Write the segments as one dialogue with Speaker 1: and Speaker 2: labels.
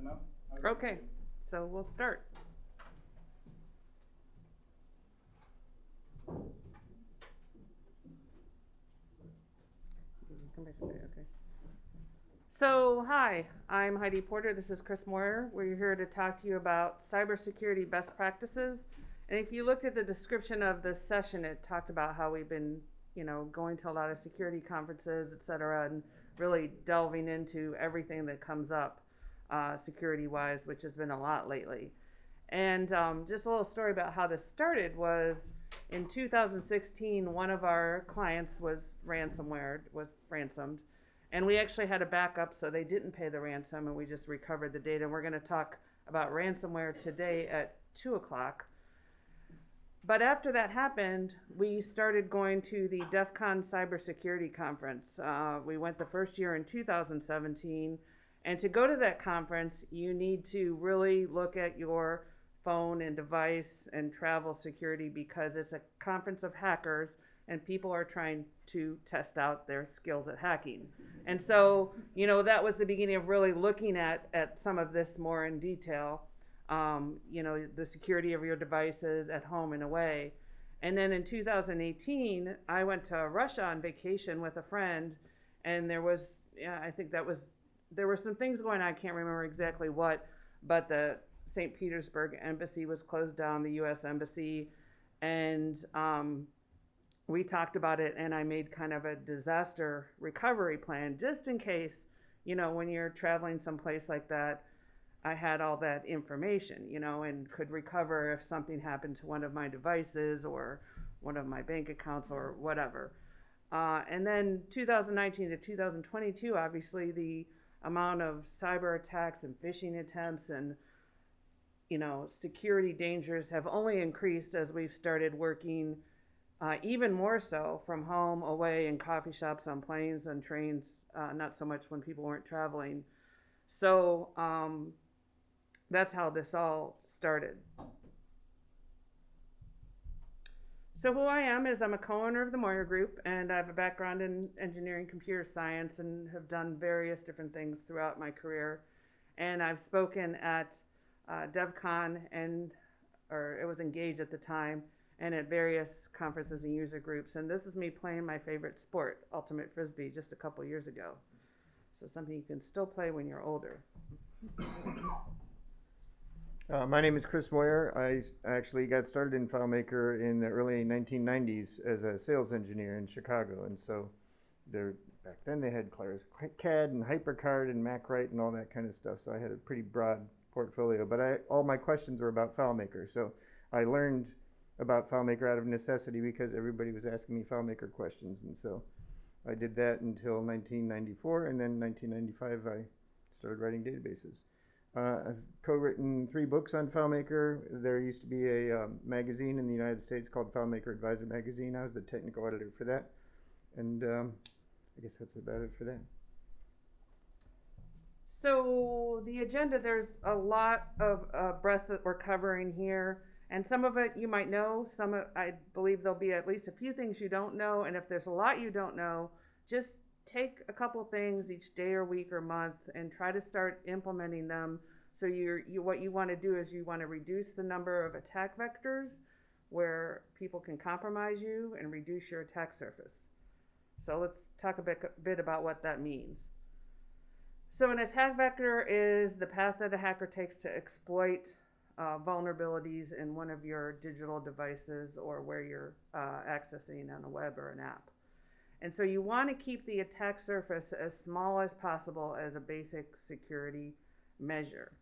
Speaker 1: enough?
Speaker 2: Okay, so we'll start. Come back today, okay. So, hi, I'm Heidi Porter. This is Chris Moyer. We're here to talk to you about cybersecurity best practices. And if you looked at the description of this session, it talked about how we've been, going to a lot of security conferences, et cetera, and really delving into everything that comes up security-wise, which has been a lot lately. And just a little story about how this started was in 2016, one of our clients was ransomed. And we actually had a backup, so they didn't pay the ransom, and we just recovered the data. And we're going to talk about ransomware today at 2 o'clock. But after that happened, we started going to the DEF CON Cybersecurity Conference. We went the first year in 2017. And to go to that conference, you need to really look at your phone and device and travel security, because it's a conference of hackers and people are trying to test out their skills at hacking. And so, that was the beginning of really looking at some of this more in detail, the security of your devices at home and away. And then in 2018, I went to Russia on vacation with a friend, and there were some things going on. I can't remember exactly what, but the St. Petersburg embassy was closed down, the U.S. embassy, and we talked about it, and I made kind of a disaster recovery plan just in case, when you're traveling someplace like that, I had all that information, and could recover if something happened to one of my devices or one of my bank accounts or whatever. And then 2019 to 2022, obviously the amount of cyber attacks and phishing attempts and security dangers have only increased as we've started working even more so from home, away, in coffee shops, on planes, on trains, not so much when people weren't traveling. So that's how this all started. So who I am is I'm a co-owner of the Moyer Group, and I have a background in engineering, computer science, and have done various different things throughout my career. And I've spoken at DevCon or it was EngageU at the time, and at various conferences and user groups. And this is me playing my favorite sport, Ultimate Frisbee, just a couple years ago. So something you can still play when you're older.
Speaker 3: My name is Chris Moyer. I actually got started in FileMaker in the early 1990s as a sales engineer in Chicago. And so back then they had Claris CAD and HyperCard and MacWrite and all that kind of stuff. So I had a pretty broad portfolio, but all my questions were about FileMaker. So I learned about FileMaker out of necessity because everybody was asking me FileMaker questions. And so I did that until 1994. And then 1995, I started writing databases. I've co-written 3 books on FileMaker. There used to be a magazine in the United States called FileMaker Advisor Magazine. I was the technical editor for that. And I guess that's about it for that.
Speaker 2: So the agenda, there's a lot of breadth that we're covering here. And some of it you might know. I believe there'll be at least a few things you don't know. And if there's a lot you don't know, just take a couple things each day or week or month and try to start implementing them. So what you want to do is you want to reduce the number of attack vectors where people can compromise you and reduce your attack surface. So let's talk a bit about what that means. So an attack vector is the path that a hacker takes to exploit vulnerabilities in one of your digital devices or where you're accessing on a web or an app. And so you want to keep the attack surface as small as possible as a basic security measure.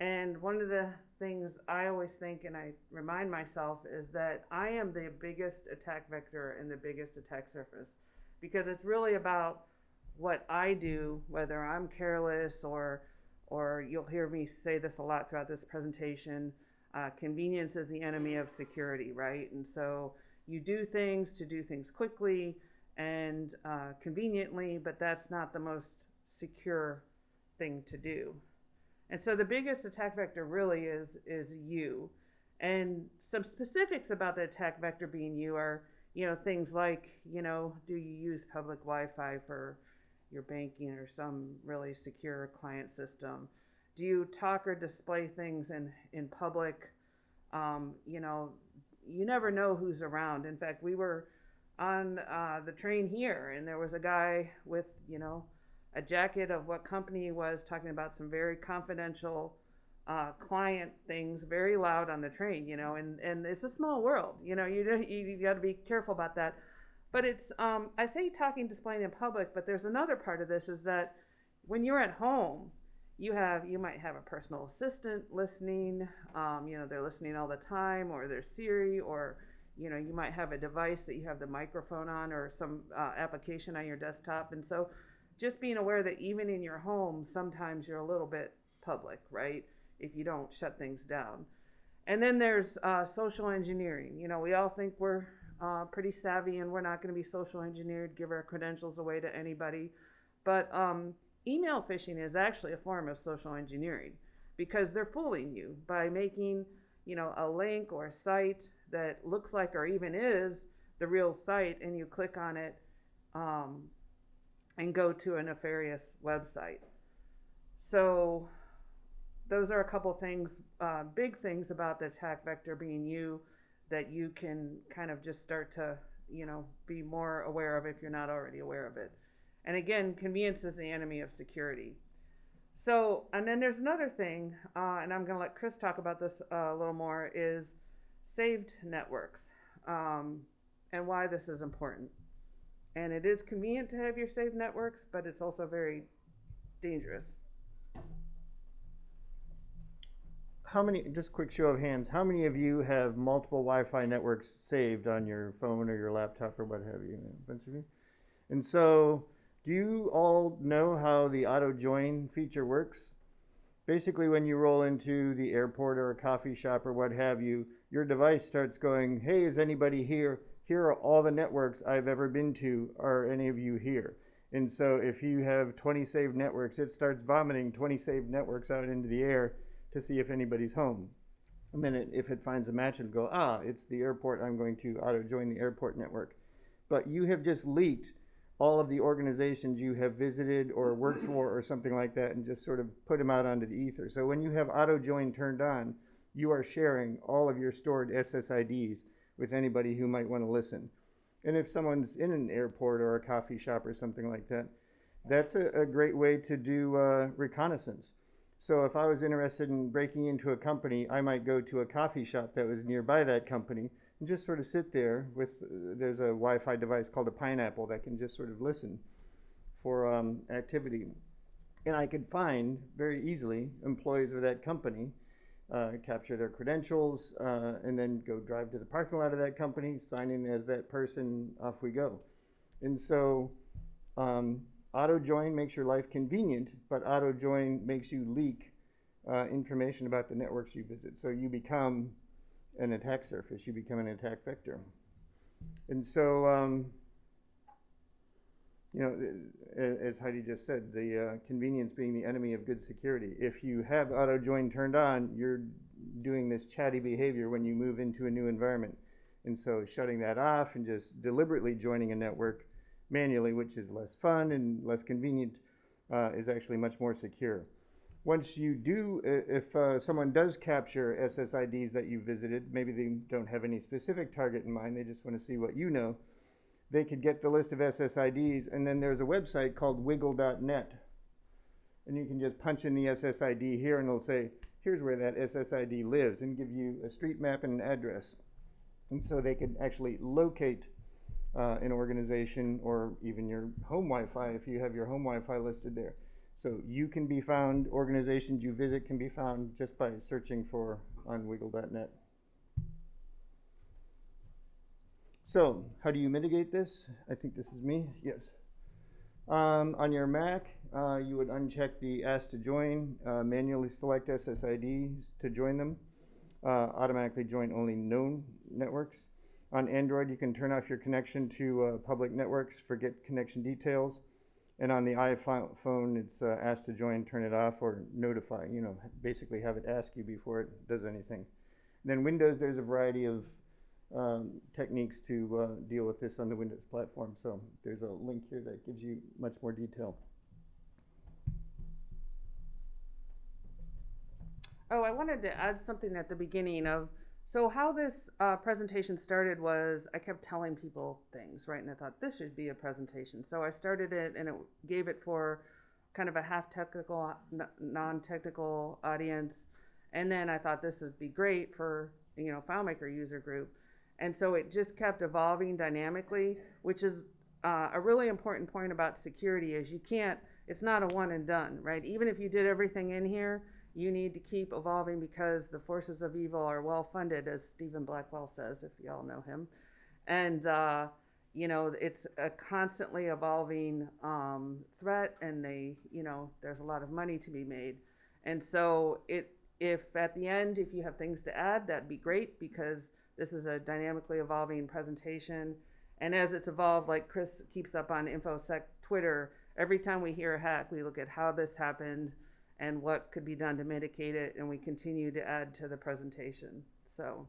Speaker 2: And one of the things I always think, and I remind myself, is that I am the biggest attack vector and the biggest attack surface, because it's really about what I do, whether I'm careless or you'll hear me say this a lot throughout this presentation, convenience is the enemy of security, right? And so you do things to do things quickly and conveniently, but that's not the most secure thing to do. And so the biggest attack vector really is you. And some specifics about the attack vector being you are, things like, do you use public Wi-Fi for your banking or some really secure client system? Do you talk or display things in public? You know, you never know who's around. In fact, we were on the train here, and there was a guy with, you know, a jacket of what company he was, talking about some very confidential client things, very loud on the train, you know, and it's a small world, you know, you got to be careful about that. But it's, I say talking, displaying in public, but there's another part of this is that when you're at home, you might have a personal assistant listening, you know, they're listening all the time, or there's Siri, or, you know, you might have a device that you have the microphone on, or some application on your desktop. And so just being aware that even in your home, sometimes you're a little bit public, right? If you don't shut things down. And then there's social engineering. You know, we all think we're pretty savvy and we're not going to be social engineered, give our credentials away to anybody. But email phishing is actually a form of social engineering, because they're fooling you by making, you know, a link or a site that looks like, or even is, the real site, and you click on it and go to a nefarious website. So those are a couple things, big things about the attack vector being you, that you can kind of just start to, you know, be more aware of if you're not already aware of it. And again, convenience is the enemy of security. So, and then there's another thing, and I'm going to let Chris talk about this a little more, is saved networks, and why this is important. And it is convenient to have your saved networks, but it's also very dangerous.
Speaker 3: How many, just quick show of hands, how many of you have multiple Wi-Fi networks saved on your phone or your laptop or what have you? A bunch of you. And so, do you all know how the auto join feature works? Basically, when you roll into the airport or a coffee shop or what have you, your device starts going, hey, is anybody here? Here are all the networks I've ever been to. Are any of you here? And so if you have 20 saved networks, it starts vomiting 20 saved networks out into the air to see if anybody's home. And then if it finds a match, it'll go, it's the airport, I'm going to auto join the airport network. But you have just leaked all of the organizations you have visited or worked for or something like that, and just sort of put them out onto the ether. So when you have auto join turned on, you are sharing all of your stored SSIDs with anybody who might want to listen. And if someone's in an airport or a coffee shop or something like that, that's a great way to do reconnaissance. So if I was interested in breaking into a company, I might go to a coffee shop that was nearby that company and just sort of sit there with, there's a Wi-Fi device called a Pineapple that can just sort of listen for activity. And I could find very easily employees of that company, capture their credentials, and then go drive to the parking lot of that company, sign in as that person, off we go. And so auto join makes your life convenient, but auto join makes you leak information about the networks you visit. So you become an attack surface, you become an attack vector. And so, you know, as Heidi just said, the convenience being the enemy of good security. If you have auto join turned on, you're doing this chatty behavior when you move into a new environment. And so shutting that off and just deliberately joining a network manually, which is less fun and less convenient, is actually much more secure. Once you do, if someone does capture SSIDs that you visited, maybe they don't have any specific target in mind, they just want to see what you know, they could get the list of SSIDs, and then there's a website called wiggle.net. And you can just punch in the SSID here, and it'll say, here's where that SSID lives, and give you a street map and an address. And so they could actually locate an organization, or even your home Wi-Fi if you have your home Wi-Fi listed there. So you can be found, organizations you visit can be found just by searching for on wiggle.net. So how do you mitigate this? I think this is me, yes. On your Mac, you would uncheck the Ask to Join, manually select SSIDs to join them, automatically join only known networks. On Android, you can turn off your connection to public networks, forget connection details. And on the iPhone, it's Ask to Join, turn it off, or notify, you know, basically have it ask you before it does anything. And then Windows, there's a variety of techniques to deal with this on the Windows platform. So there's a link here that gives you much more detail.
Speaker 2: Oh, I wanted to add something at the beginning of, so how this presentation started was I kept telling people things, right? And I thought this should be a presentation. So I started it and it gave it for kind of a half technical, non-technical audience. And then I thought this would be great for, FileMaker user group. And so it just kept evolving dynamically, which is a really important point about security is it's not a one and done, right? Even if you did everything in here, you need to keep evolving because the forces of evil are well funded, as Stephen Blackwell says, if y'all know him. And, it's a constantly evolving threat, and there's a lot of money to be made. And so if at the end, if you have things to add, that'd be great because this is a dynamically evolving presentation. And as it's evolved, like Chris keeps up on InfoSec Twitter, every time we hear a hack, we look at how this happened and what could be done to mitigate it, and we continue to add to the presentation. So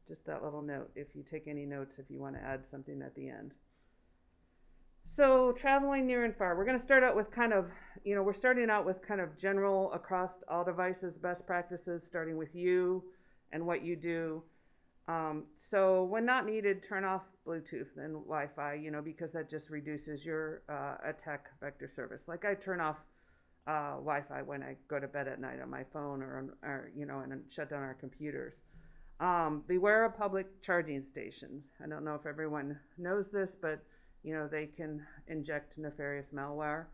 Speaker 2: just that little note, if you take any notes, if you want to add something at the end. So traveling near and far, we're going to start out with we're starting out with kind of general across all devices, best practices, starting with you and what you do. So when not needed, turn off Bluetooth and Wi-Fi, because that just reduces your attack vector service. Like I turn off Wi-Fi when I go to bed at night on my phone or and shut down our computers. Beware of public charging stations. I don't know if everyone knows this, but they can inject nefarious malware.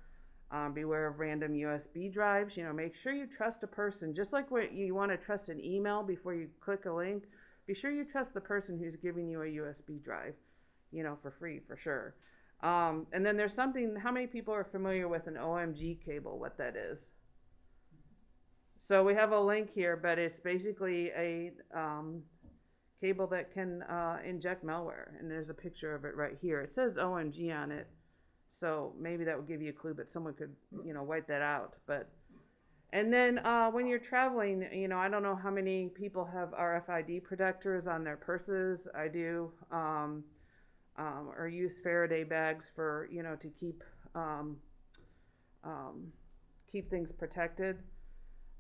Speaker 2: Beware of random USB drives. Make sure you trust a person, just like what you want to trust an email before you click a link. Be sure you trust the person who's giving you a USB drive, for free, for sure. And then there's something, how many people are familiar with an OMG cable, what that is? So we have a link here, but it's basically a cable that can inject malware. And there's a picture of it right here. It says OMG on it. So maybe that would give you a clue, but someone could, wipe that out. And then when you're traveling, I don't know how many people have RFID protectors on their purses. I do. Or use Faraday bags for, to keep things protected.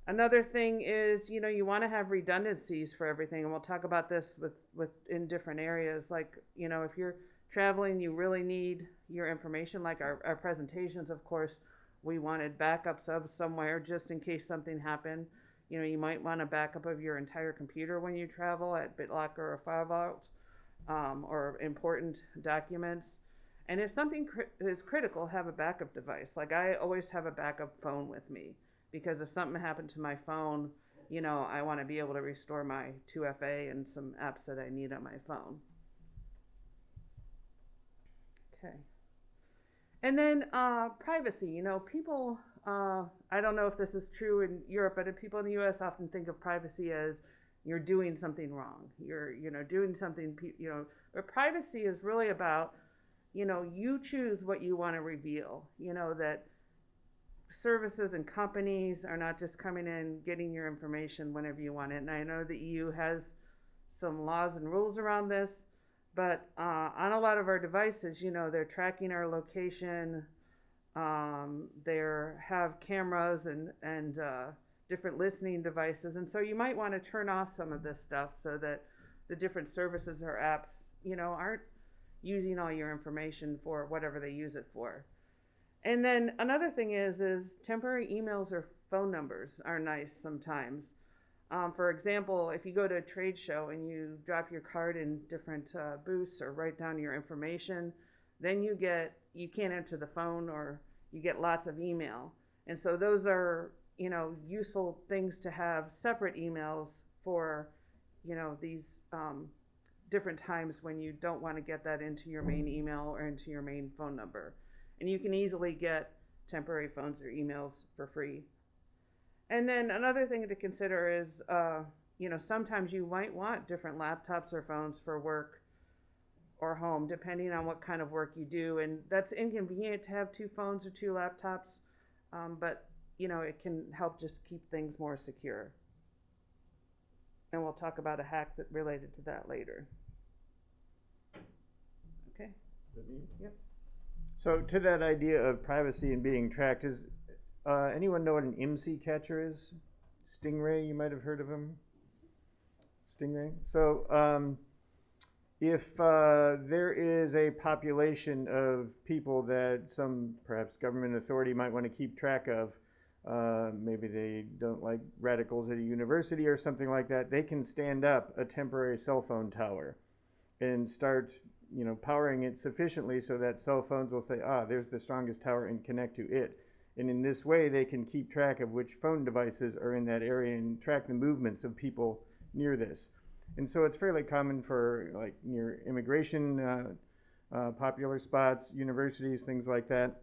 Speaker 2: Another thing is, you want to have redundancies for everything, and we'll talk about this with in different areas. Like, if you're traveling, you really need your information. Like our presentations, of course, we wanted backups of somewhere just in case something happened. You might want a backup of your entire computer when you travel at BitLocker or FileVault. Or important documents. And if something is critical, have a backup device. Like I always have a backup phone with me because if something happened to my phone, I want to be able to restore my 2FA and some apps that I need on my phone. Okay. And then privacy. People, I don't know if this is true in Europe, but people in the US often think of privacy as you're doing something wrong. You're, doing something, but privacy is really about, you choose what you want to reveal, that services and companies are not just coming in, getting your information whenever you want it. And I know the EU has some laws and rules around this, but on a lot of our devices, they're tracking our location. They have cameras and different listening devices, and so you might want to turn off some of this stuff so that the different services or apps, aren't using all your information for whatever they use it for. And then another thing is temporary emails or phone numbers are nice sometimes. For example, if you go to a trade show and you drop your card in different booths or write down your information, then you can't enter the phone or you get lots of email. And so those are useful things to have separate emails for, these different times when you don't want to get that into your main email or into your main phone number. And you can easily get temporary phones or emails for free. And then another thing to consider is, sometimes you might want different laptops or phones for work or home, depending on what kind of work you do. And that's inconvenient to have 2 phones or 2 laptops, but it can help just keep things more secure. And we'll talk about a hack related to that later. Okay.
Speaker 3: Is that me?
Speaker 2: Yep.
Speaker 3: So to that idea of privacy and being tracked, is anyone know what an IMSI catcher is? Stingray, you might have heard of them. Stingray. So if there is a population of people that some perhaps government authority might want to keep track of, maybe they don't like radicals at a university or something like that, they can stand up a temporary cell phone tower and start, powering it sufficiently so that cell phones will say, there's the strongest tower, and connect to it. And in this way, they can keep track of which phone devices are in that area and track the movements of people near this. And so it's fairly common for like near immigration, popular spots, universities, things like that.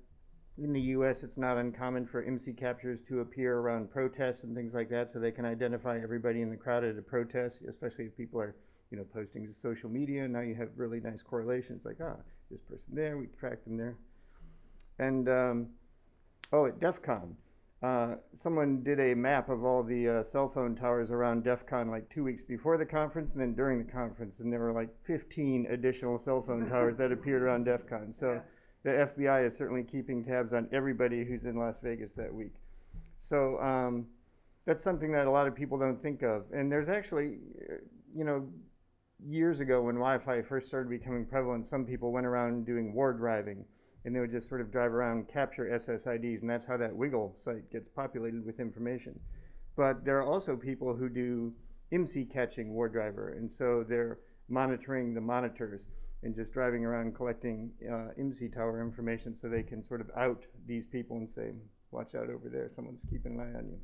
Speaker 3: In the US, it's not uncommon for MC captures to appear around protests and things like that, so they can identify everybody in the crowd at a protest, especially if people are posting to social media. Now you have really nice correlations, like, this person there, we track them there. And, at DEF CON, someone did a map of all the cell phone towers around DEF CON like 2 weeks before the conference and then during the conference, and there were like 15 additional cell phone towers that appeared around DEF CON. So the FBI is certainly keeping tabs on everybody who's in Las Vegas that week. So that's something that a lot of people don't think of. And there's actually, years ago when Wi-Fi first started becoming prevalent, some people went around doing war driving, and they would just sort of drive around and capture SSIDs, and that's how that Wiggle site gets populated with information. But there are also people who do IMSI catching war driver, and so they're monitoring the monitors and just driving around collecting IMSI tower information so they can sort of out these people and say, watch out over there, someone's keeping an eye on you.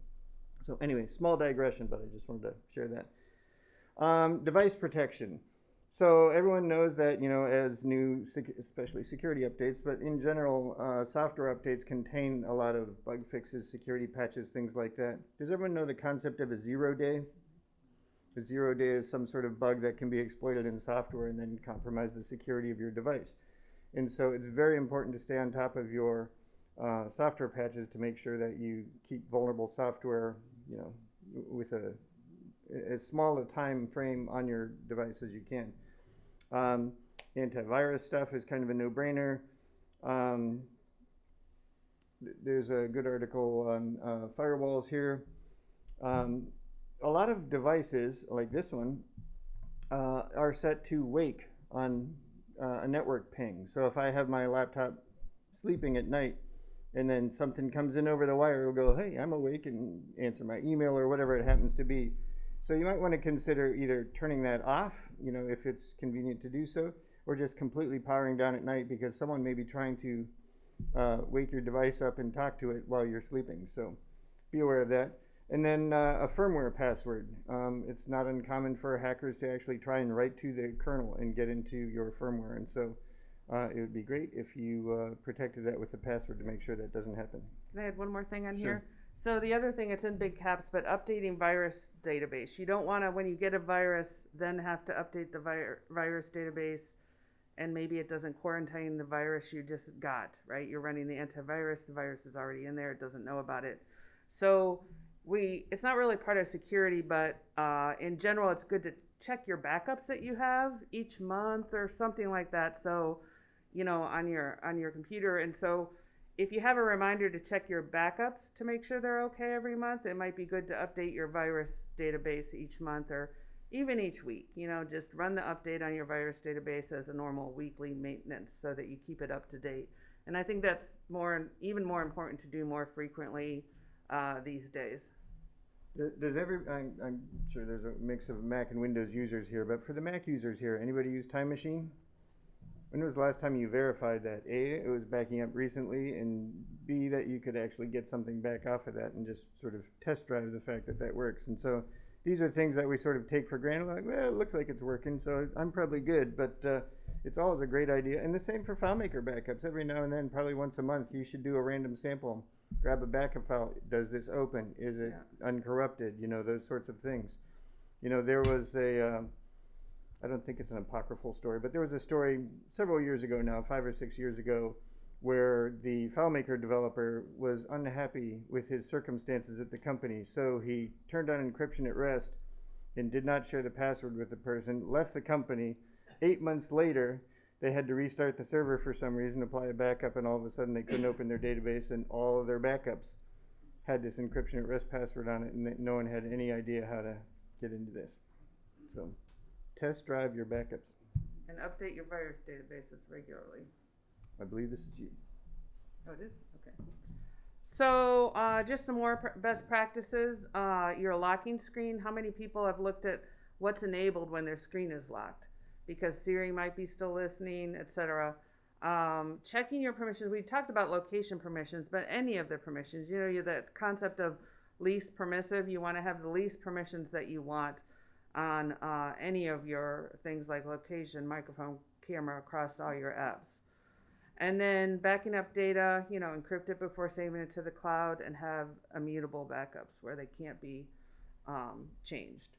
Speaker 3: So anyway, small digression, but I just wanted to share that. Device protection. So everyone knows that, as new, especially security updates, but in general, software updates contain a lot of bug fixes, security patches, things like that. Does everyone know the concept of a 0 day? A 0 day is some sort of bug that can be exploited in software and then compromise the security of your device. And so it's very important to stay on top of your software patches to make sure that you keep vulnerable software, with as small a time frame on your device as you can. Antivirus stuff is kind of a no-brainer. There's a good article on firewalls here. A lot of devices, like this one, are set to wake on a network ping. So if I have my laptop sleeping at night and then something comes in over the wire, it'll go, hey, I'm awake, and answer my email or whatever it happens to be. So you might want to consider either turning that off, if it's convenient to do so, or just completely powering down at night, because someone may be trying to wake your device up and talk to it while you're sleeping. So be aware of that. And then a firmware password. It's not uncommon for hackers to actually try and write to the kernel and get into your firmware. And so it would be great if you protected that with a password to make sure that doesn't happen.
Speaker 2: Can I add one more thing on
Speaker 3: Sure.
Speaker 2: here? So the other thing, it's in big caps, but updating virus database. You don't want to, when you get a virus, then have to update the virus database, and maybe it doesn't quarantine the virus you just got, right? You're running the antivirus, the virus is already in there, it doesn't know about it. So it's not really part of security, but in general, it's good to check your backups that you have each month or something like that. So, on your computer. And so if you have a reminder to check your backups to make sure they're okay every month, it might be good to update your virus database each month or even each week. Just run the update on your virus database as a normal weekly maintenance so that you keep it up to date. And I think that's even more important to do more frequently these days.
Speaker 3: I'm sure there's a mix of Mac and Windows users here, but for the Mac users here, anybody use Time Machine? When was the last time you verified that? A, it was backing up recently, and B, that you could actually get something back off of that and just sort of test drive the fact that that works. And so these are things that we sort of take for granted, like, well, it looks like it's working, so I'm probably good, but it's always a great idea. And the same for FileMaker backups. Every now and then, probably once a month, you should do a random sample. Grab a backup file. Does this open? Is it uncorrupted? Those sorts of things. There was I don't think it's an apocryphal story, but there was a story several years ago now, 5 or 6 years ago, where the FileMaker developer was unhappy with his circumstances at the company. So he turned on encryption at rest and did not share the password with the person, left the company. 8 months later, they had to restart the server for some reason, apply a backup, and all of a sudden they couldn't open their database, and all of their backups had this encryption at rest password on it, and that no one had any idea how to get into this. So, test drive your backups.
Speaker 2: And update your virus databases regularly.
Speaker 3: I believe this is you.
Speaker 2: Oh, it is? Okay. So, just some more best practices. Your locking screen. How many people have looked at what's enabled when their screen is locked? Because Siri might be still listening, etc. Checking your permissions. We talked about location permissions, but any of the permissions. You know, that concept of least permissive. You want to have the least permissions that you want on any of your things like location, microphone, camera across all your apps. And then backing up data, you know, encrypt it before saving it to the cloud, and have immutable backups where they can't be changed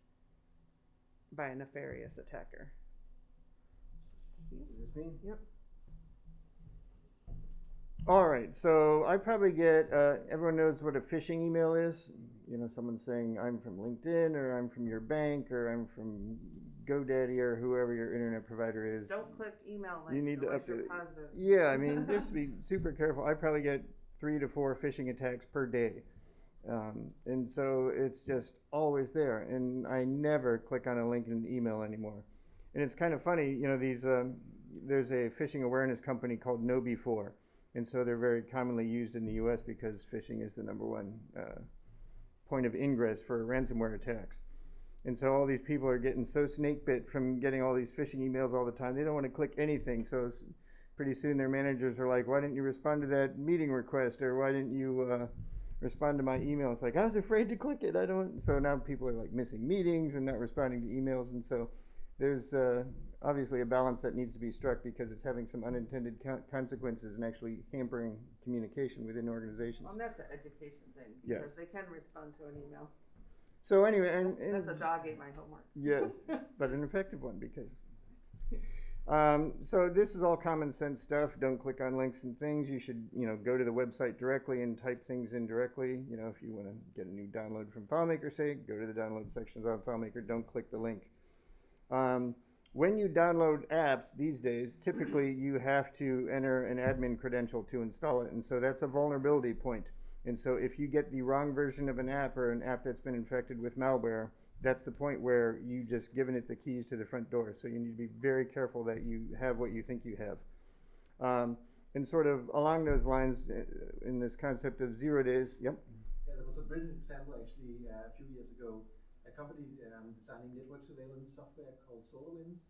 Speaker 2: by a nefarious attacker.
Speaker 3: Is this me?
Speaker 2: Yep.
Speaker 3: All right, so I probably get, everyone knows what a phishing email is. You know, someone saying, I'm from LinkedIn, or I'm from your bank, or I'm from GoDaddy, or whoever your internet provider is.
Speaker 2: Don't click email links
Speaker 3: You need to
Speaker 2: unless
Speaker 3: update
Speaker 2: you're
Speaker 3: it.
Speaker 2: positive.
Speaker 3: Yeah, I mean, just be super careful. I probably get 3 to 4 phishing attacks per day. And so it's just always there. And I never click on a link in an email anymore. And it's kind of funny, you know, there's a phishing awareness company called KnowBe4. And so they're very commonly used in the US because phishing is the #1 point of ingress for ransomware attacks. And so all these people are getting so snake bit from getting all these phishing emails all the time, they don't want to click anything. So pretty soon their managers are like, why didn't you respond to that meeting request? Or why didn't you respond to my email? It's like, I was afraid to click it. So now people are like missing meetings and not responding to emails. And so there's obviously a balance that needs to be struck because it's having some unintended consequences and actually hampering communication within organizations.
Speaker 2: Well, and that's an education thing.
Speaker 3: Yes.
Speaker 2: Because they can respond to an email.
Speaker 3: So anyway, and
Speaker 2: That's a dog ate my homework.
Speaker 3: yes, but an effective one because. So this is all common sense stuff. Don't click on links and things. You should, you know, go to the website directly and type things in directly. You know, if you want to get a new download from FileMaker, say, go to the download sections on FileMaker. Don't click the link. When you download apps these days, typically you have to enter an admin credential to install it, and so that's a vulnerability point. And so if you get the wrong version of an app or an app that's been infected with malware, that's the point where you just given it the keys to the front door. So you need to be very careful that you have what you think you have. And sort of along those lines, in this concept of 0 days, yep.
Speaker 1: Yeah, there was a brilliant example actually a few years ago. A company designing network surveillance software called SolarWinds.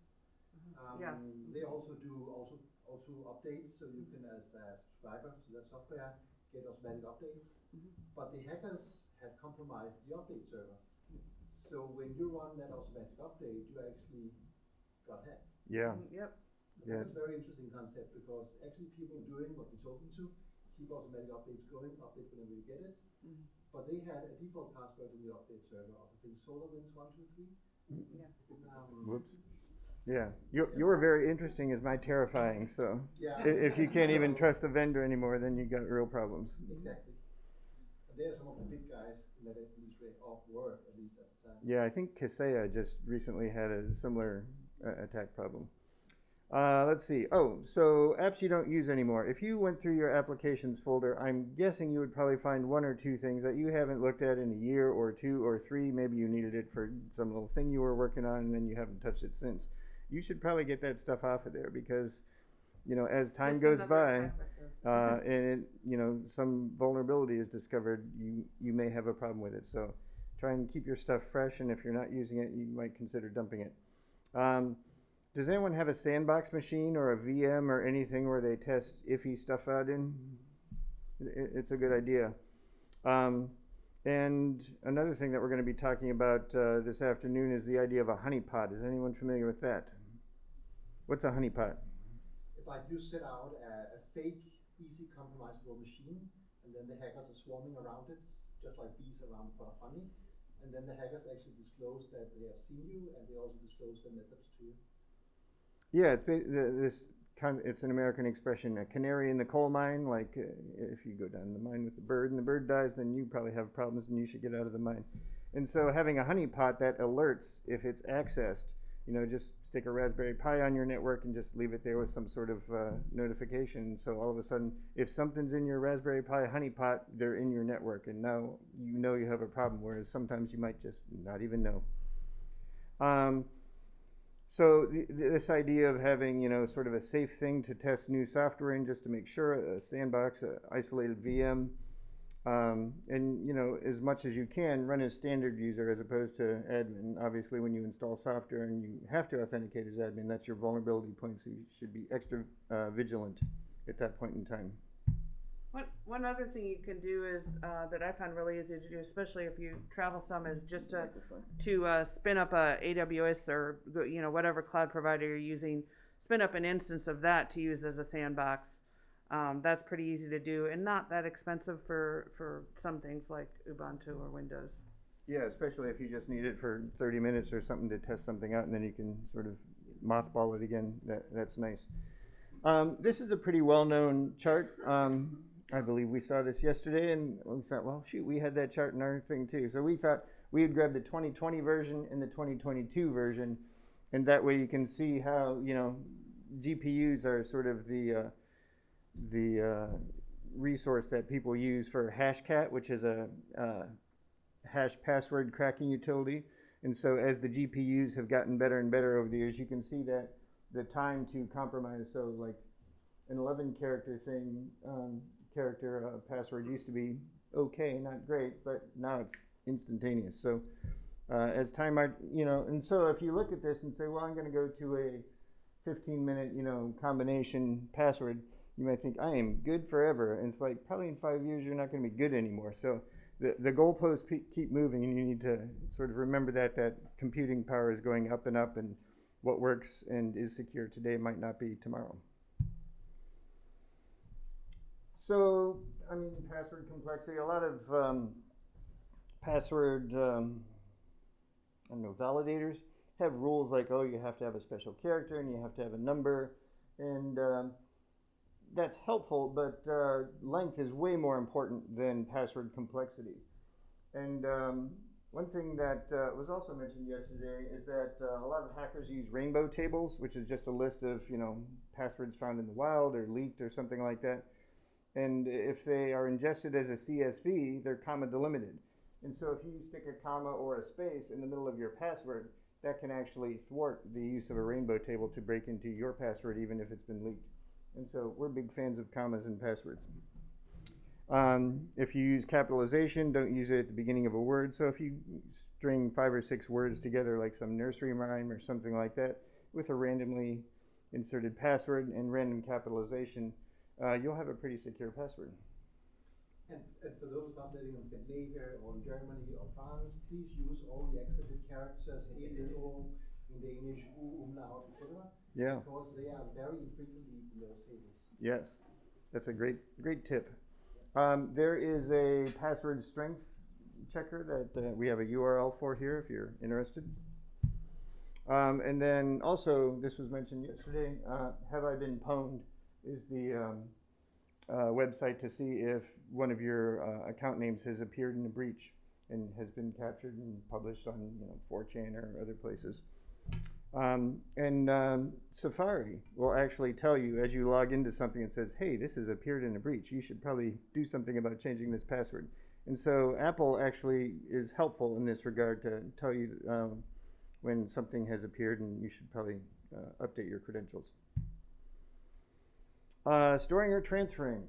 Speaker 2: Yeah.
Speaker 1: They also do updates, so you can, as a subscriber to that software, get automatic updates. But the hackers have compromised the update server. So when you run that automatic update, you actually got hacked.
Speaker 3: Yeah.
Speaker 2: Yep.
Speaker 3: Yeah.
Speaker 1: That's a very interesting concept because actually people doing what we're talking to keep automatic updates going, update whenever you get it. But they had a default password in the update server of, I think, SolarWinds 123.
Speaker 2: Yeah.
Speaker 3: Whoops. Yeah. You're very interesting as my terrifying. So
Speaker 1: Yeah.
Speaker 3: if you can't even trust the vendor anymore, then you got real problems.
Speaker 1: Exactly. And they're some of the big guys in that industry, or were at least at the time.
Speaker 3: Yeah, I think Kaseya just recently had a similar attack problem. Let's see. Oh, so apps you don't use anymore. If you went through your applications folder, I'm guessing you would probably find 1 or 2 things that you haven't looked at in a year or 2 or 3. Maybe you needed it for some little thing you were working on and then you haven't touched it since. You should probably get that stuff off of there because, you know, as time
Speaker 2: Just
Speaker 3: goes
Speaker 2: another
Speaker 3: by,
Speaker 2: attack vector.
Speaker 3: and it, you know, some vulnerability is discovered, you may have a problem with it. So try and keep your stuff fresh, and if you're not using it, you might consider dumping it. Does anyone have a sandbox machine or a VM or anything where they test iffy stuff out in? It's a good idea. And another thing that we're going to be talking about this afternoon is the idea of a honeypot. Is anyone familiar with that? What's a honeypot?
Speaker 1: It's like you set out a fake, easy compromisable machine, and then the hackers are swarming around it, just like bees around a pot of honey. And then the hackers actually disclose that they have seen you, and they also disclose their methods to you.
Speaker 3: Yeah, it's an American expression, a canary in the coal mine. Like if you go down the mine with the bird and the bird dies, then you probably have problems and you should get out of the mine. And so having a honeypot that alerts if it's accessed just stick a Raspberry Pi on your network and just leave it there with some sort of notification. So all of a sudden, if something's in your Raspberry Pi honeypot, they're in your network, and now you have a problem, whereas sometimes you might just not even know. So this idea of having, sort of a safe thing to test new software in, just to make sure, a sandbox, a isolated VM, and as much as you can, run as standard user as opposed to admin. Obviously, when you install software and you have to authenticate as admin, that's your vulnerability point, so you should be extra vigilant at that point in time.
Speaker 2: One other thing you can do is that I found really easy to do, especially if you travel some, is just to spin up a AWS or whatever cloud provider you're using. Spin up an instance of that to use as a sandbox. That's pretty easy to do and not that expensive for some things like Ubuntu or Windows.
Speaker 3: Yeah, especially if you just need it for 30 minutes or something to test something out, and then you can sort of mothball it again. That's nice. This is a pretty well-known chart. I believe we saw this yesterday, and we thought, well, shoot, we had that chart in our thing too. So we thought we would grab the 2020 version and the 2022 version, and that way you can see how, GPUs are sort of the resource that people use for Hashcat, which is a hash password cracking utility. And so as the GPUs have gotten better and better over the years, you can see that the time to compromise, so like an 11 character thing, password used to be okay, not great, but now it's instantaneous. So as time, and so if you look at this and say, well, I'm going to go to a 15-minute, combination password, you might think, I am good forever. And it's like, probably in 5 years, you're not going to be good anymore. So the goalposts keep moving, and you need to sort of remember that computing power is going up and up, and what works and is secure today might not be tomorrow. So, password complexity, a lot of password, validators have rules like, oh, you have to have a special character and you have to have a number, and that's helpful, but length is way more important than password complexity. And one thing that was also mentioned yesterday is that a lot of hackers use rainbow tables, which is just a list of, passwords found in the wild or leaked or something like that. And if they are ingested as a CSV, they're comma delimited. And so if you stick a comma or a space in the middle of your password, that can actually thwart the use of a rainbow table to break into your password, even if it's been leaked. And so we're big fans of commas in passwords. If you use capitalization, don't use it at the beginning of a word. So if you string 5 or 6 words together, like some nursery rhyme or something like that, with a randomly inserted password and random capitalization, you'll have a pretty secure password.
Speaker 1: And for those updating in Scandinavia or in Germany or France, please use all the accepted characters in EngageU, umlaut, etc.
Speaker 3: Yeah.
Speaker 1: Because they are very infrequently in those tables.
Speaker 3: Yes, that's a great tip. There is a password strength checker that we have a URL for here if you're interested. And then also, this was mentioned yesterday, Have I Been Pwned is the website to see if one of your account names has appeared in a breach and has been captured and published on 4chan or other places. Safari will actually tell you as you log into something, it says, hey, this has appeared in a breach. You should probably do something about changing this password. And so Apple actually is helpful in this regard to tell you when something has appeared, and you should probably update your credentials. Storing or transferring.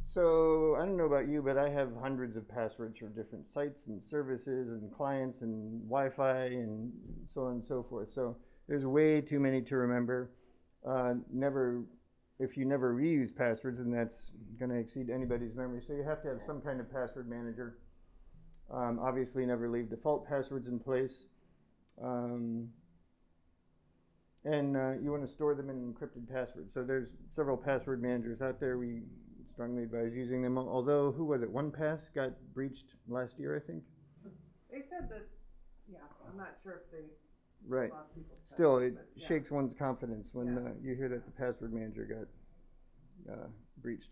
Speaker 3: So I don't know about you, but I have hundreds of passwords for different sites and services and clients and Wi-Fi and so on and so forth. So there's way too many to remember. If you never reuse passwords, then that's going to exceed anybody's memory. So you have to have some kind of password manager. Obviously, never leave default passwords in place. You want to store them in encrypted passwords. So there's several password managers out there. We strongly advise using them. Although, who was it? 1Pass got breached last year, I think.
Speaker 2: They said that, yeah, I'm not sure if they
Speaker 3: right.
Speaker 2: lost people's
Speaker 3: Still,
Speaker 2: passwords,
Speaker 3: it shakes one's confidence when you hear that the password manager got breached.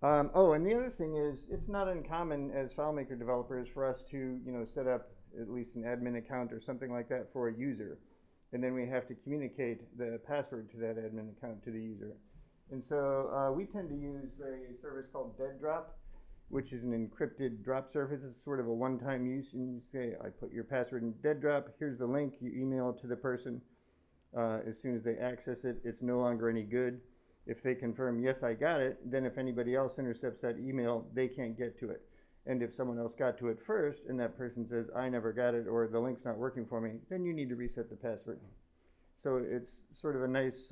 Speaker 3: And the other thing is, it's not uncommon as FileMaker developers for us to, set up at least an admin account or something like that for a user. and then we have to communicate the password to that admin account to the user. And so we tend to use a service called Dead Drop, which is an encrypted drop service. It's sort of a one-time use, and you say, I put your password in Dead Drop, here's the link, you email it to the person. As soon as they access it, it's no longer any good. If they confirm, yes, I got it, then if anybody else intercepts that email, they can't get to it. And if someone else got to it first, and that person says, I never got it, or the link's not working for me, then you need to reset the password. So it's sort of a nice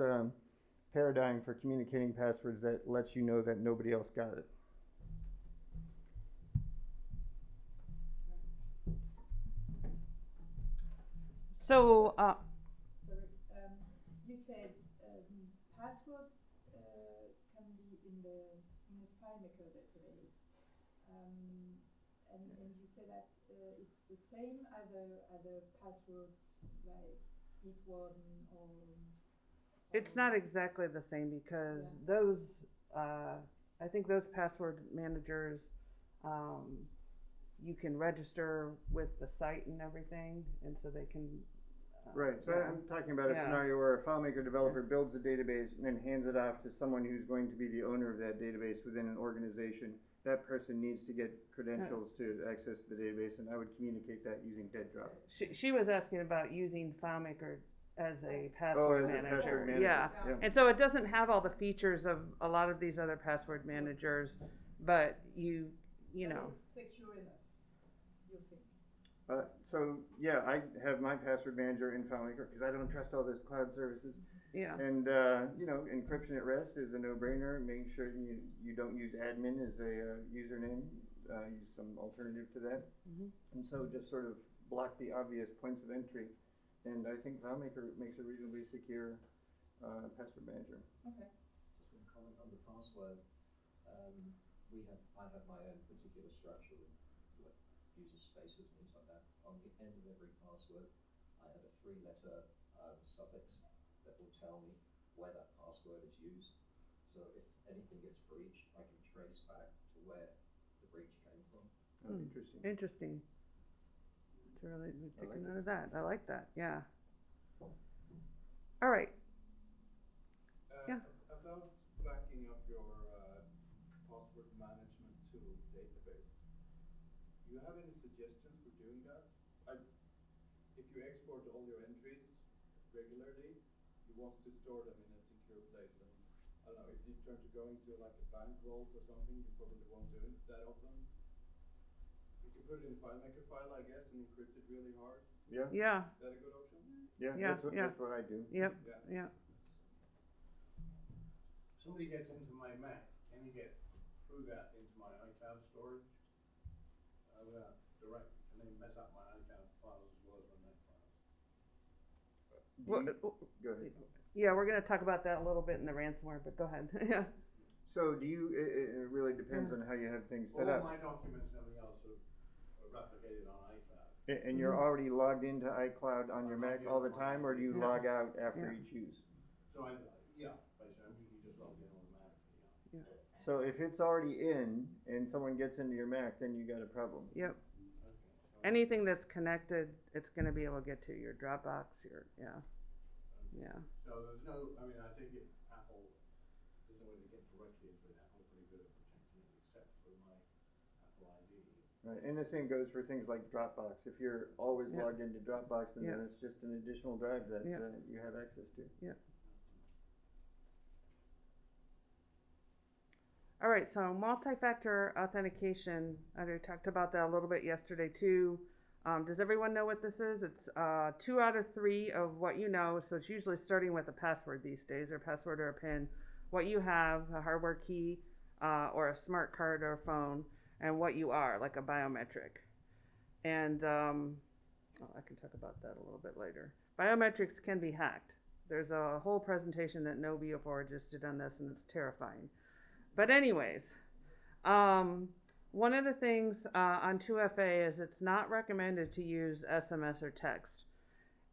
Speaker 3: paradigm for communicating passwords that lets you know that nobody else got it.
Speaker 2: So,
Speaker 4: Sorry, you said password can be in the FileMaker database, and you say that it's the same as the password like Git1 or.
Speaker 2: it's not exactly the same because those, I think those password managers, you can register with the site and everything, and so they can.
Speaker 3: Right, so I'm talking about a scenario where a FileMaker developer builds a database and then hands it off to someone who's going to be the owner of that database within an organization. That person needs to get credentials to access the database, and I would communicate that using Dead Drop.
Speaker 2: She was asking about using FileMaker as a password manager.
Speaker 3: Password manager.
Speaker 2: Yeah. And so it doesn't have all the features of a lot of these other password managers, but you know.
Speaker 4: It's secure enough, you think?
Speaker 3: So yeah, I have my password manager in FileMaker because I don't trust all those cloud services.
Speaker 2: Yeah.
Speaker 3: And you know, encryption at rest is a no-brainer. Making sure you don't use admin as a username. Use some alternative to that. And so just sort of block the obvious points of entry. And I think FileMaker makes a reasonably secure password manager.
Speaker 4: Okay.
Speaker 5: Just one comment on the password. I have my own particular structure with like user spaces and things like that. On the end of every password, I have a 3-letter suffix that will tell me where that password is used. So if anything gets breached, I can trace back to where the breach came from.
Speaker 3: Oh, interesting.
Speaker 2: Interesting. It's really, we take a note of that. I like that. Yeah. All right.
Speaker 6: About backing up your password management tool database, do you have any suggestions for doing that? If you export all your entries regularly, you want to store them in a secure place. And I don't know, if you turn to going to like a bank vault or something, you probably won't do it that often. You can put it in a FileMaker file, I guess, and encrypt it really hard.
Speaker 3: Yeah.
Speaker 2: Yeah.
Speaker 6: Is that a good option?
Speaker 3: Yeah.
Speaker 2: Yeah,
Speaker 3: That's what I do.
Speaker 2: Yep.
Speaker 6: Yeah.
Speaker 2: Yeah.
Speaker 7: Somebody gets into my Mac, can you get through that into my iCloud storage? Direct, and then mess up my iCloud files as well as my Mac files.
Speaker 3: Go ahead.
Speaker 2: Yeah, we're going to talk about that a little bit in the ransomware, but go ahead. Yeah.
Speaker 3: So do you, it really depends on how you have things set
Speaker 7: All
Speaker 3: up.
Speaker 7: my documents and everything else are replicated on iCloud.
Speaker 3: And you're already logged into iCloud on your Mac all the time, or do you log out after each use?
Speaker 7: So basically, I'm usually just logged in automatically.
Speaker 3: So if it's already in and someone gets into your Mac, then you got a problem.
Speaker 2: Yep.
Speaker 7: Okay, so
Speaker 2: Anything that's connected, it's going to be able to get to your Dropbox, yeah.
Speaker 7: So there's no, I mean, I think Apple, there's no way to get directly into it. Apple's pretty good at protecting it, except for my Apple ID.
Speaker 3: Right, and the same goes for things like Dropbox. If you're always
Speaker 2: Yep.
Speaker 3: logged into Dropbox, then
Speaker 2: Yep.
Speaker 3: it's just an additional drive that
Speaker 2: Yep.
Speaker 3: you have access to.
Speaker 2: Yep. All right, so multi-factor authentication, I already talked about that a little bit yesterday too. Does everyone know what this is? It's 2 out of 3 of what you know, so it's usually starting with a password these days, or password or a PIN. What you have, a hardware key, or a smart card or a phone, and what you are, like a biometric. And I can talk about that a little bit later. Biometrics can be hacked. There's a whole presentation that Neo4j just did on this, and it's terrifying. But anyways, one of the things on 2FA is it's not recommended to use SMS or text.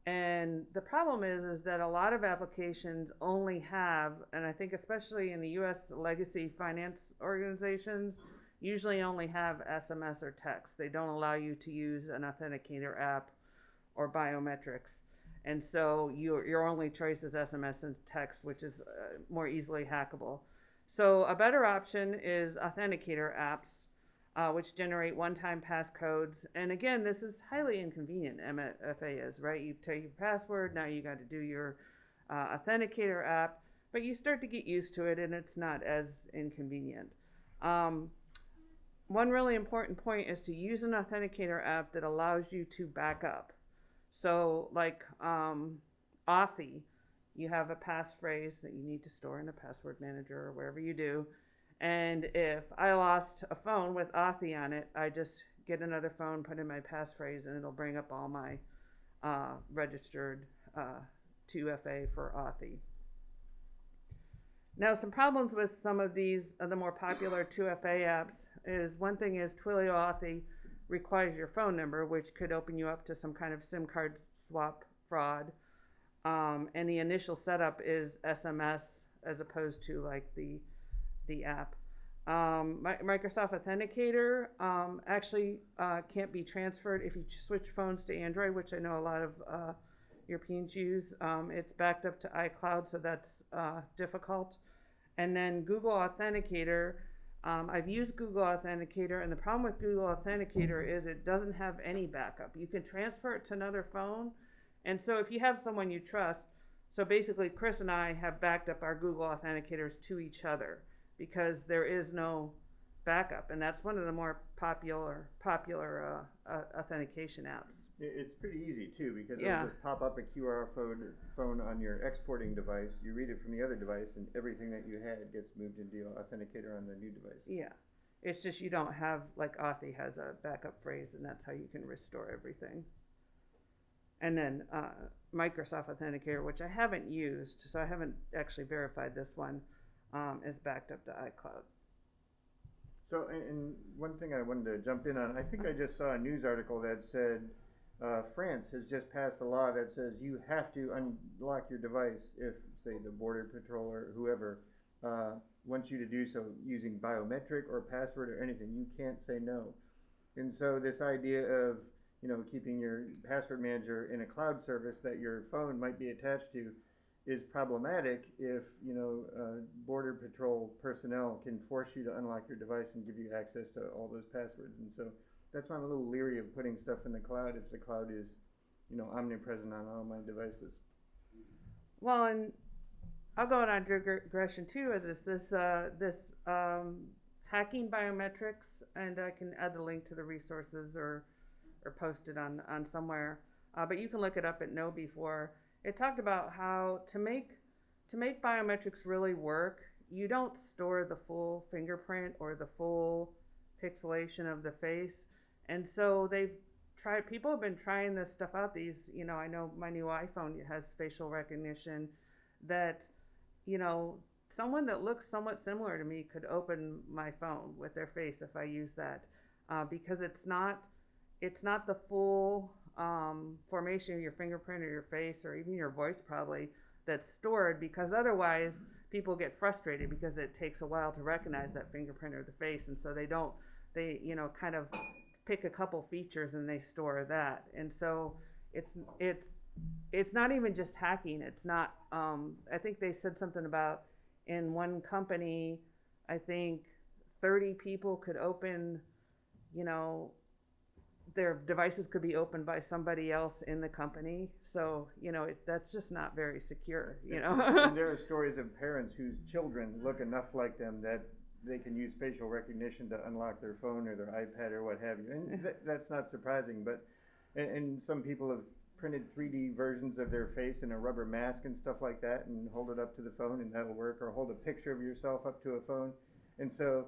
Speaker 2: And the problem is that a lot of applications only have, and I think especially in the US legacy finance organizations, usually only have SMS or text. They don't allow you to use an authenticator app or biometrics. And so your only choice is SMS and text, which is more easily hackable. So a better option is authenticator apps, which generate one-time passcodes. And again, this is highly inconvenient, MFA is, right? You tell your password, now you got to do your authenticator app, but you start to get used to it and it's not as inconvenient. One really important point is to use an authenticator app that allows you to back up. So like Authy, you have a passphrase that you need to store in a password manager or wherever you do. And if I lost a phone with Authy on it, I just get another phone, put in my passphrase, and it'll bring up all my registered 2FA for Authy. Now, some problems with some of these, the more popular 2FA apps is, one thing is Twilio Authy requires your phone number, which could open you up to some kind of SIM card swap fraud. And the initial setup is SMS as opposed to like the app. Microsoft Authenticator actually can't be transferred if you switch phones to Android, which I know a lot of Europeans use. It's backed up to iCloud, so that's difficult. And then Google Authenticator, I've used Google Authenticator, and the problem with Google Authenticator is it doesn't have any backup. You can transfer it to another phone, and so if you have someone you trust, so basically Chris and I have backed up our Google Authenticators to each other because there is no backup, and that's one of the more popular authentication apps.
Speaker 3: It's pretty easy too, because
Speaker 2: Yeah.
Speaker 3: it'll just pop up a QR phone on your exporting device. You read it from the other device, and everything that you had gets moved into your authenticator on the new device.
Speaker 2: Yeah, it's just you don't have, like Authy has a backup phrase, and that's how you can restore everything. And then Microsoft Authenticator, which I haven't used, so I haven't actually verified this one, is backed up to iCloud.
Speaker 3: So, and one thing I wanted to jump in on, I think I just saw a news article that said France has just passed a law that says you have to unlock your device if, say, the Border Patrol or whoever wants you to do so using biometric or password or anything. You can't say no. And so this idea of, you know, keeping your password manager in a cloud service that your phone might be attached to is problematic if, you know, Border Patrol personnel can force you to unlock your device and give you access to all those passwords. And so that's why I'm a little leery of putting stuff in the cloud if the cloud is, you know, omnipresent on all my devices.
Speaker 2: Well, and I'll go on a digression too of this hacking biometrics, and I can add the link to the resources or post it on somewhere. But you can look it up at KnowBe4. It talked about how to make biometrics really work, you don't store the full fingerprint or the full pixelation of the face. And so people have been trying this stuff out. You know, I know my new iPhone has facial recognition that, you know, someone that looks somewhat similar to me could open my phone with their face if I use that, because it's not the full formation of your fingerprint or your face or even your voice probably that's stored, because otherwise people get frustrated because it takes a while to recognize that fingerprint or the face, and so they you know, kind of pick a couple features and they store that. And so it's not even just hacking. It's not I think they said something about in one company, I think 30 people could open, you know, their devices could be opened by somebody else in the company. So, you know, that's just not very secure, you know.
Speaker 3: And there are stories of parents whose children look enough like them that they can use facial recognition to unlock their phone or their iPad or what have you. And that's not surprising, but, and some people have printed 3D versions of their face in a rubber mask and stuff like that and hold it up to the phone and that'll work, or hold a picture of yourself up to a phone. And so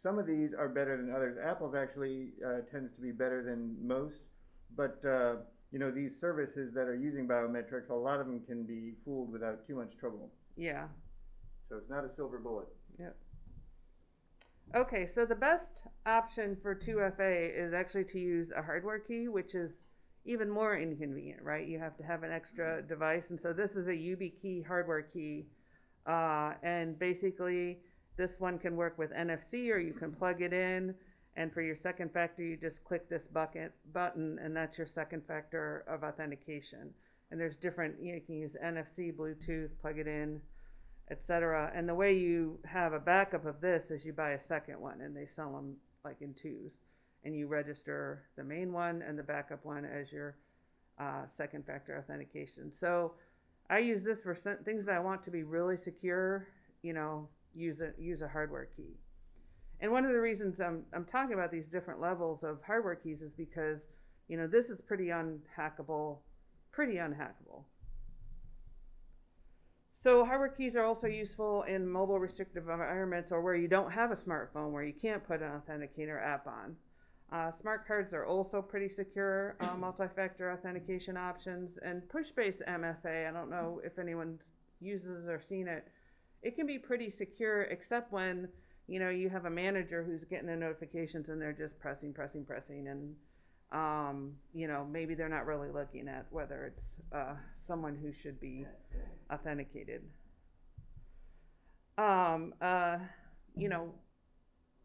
Speaker 3: some of these are better than others. Apple's actually tends to be better than most, but you know, these services that are using biometrics, a lot of them can be fooled without too much trouble.
Speaker 2: Yeah.
Speaker 3: So it's not a silver bullet.
Speaker 2: Yep. Okay, so the best option for 2FA is actually to use a hardware key, which is even more inconvenient, right? You have to have an extra device, and so this is a YubiKey hardware key, and basically this one can work with NFC, or you can plug it in, and for your second factor you just click this button and that's your second factor of authentication. And there's different, you can use NFC, Bluetooth, plug it in, etc. And the way you have a backup of this is you buy a second one, and they sell them like in twos. And you register the main one and the backup one as your second factor authentication. So I use this for things that I want to be really secure, use a hardware key. And one of the reasons I'm talking about these different levels of hardware keys is because, this is pretty unhackable. So hardware keys are also useful in mobile restrictive environments or where you don't have a smartphone, where you can't put an authenticator app on. Smart cards are also pretty secure multi-factor authentication options, and push-based MFA, I don't know if anyone uses or seen it, it can be pretty secure except when you have a manager who's getting the notifications and they're just pressing and maybe they're not really looking at whether it's someone who should be authenticated.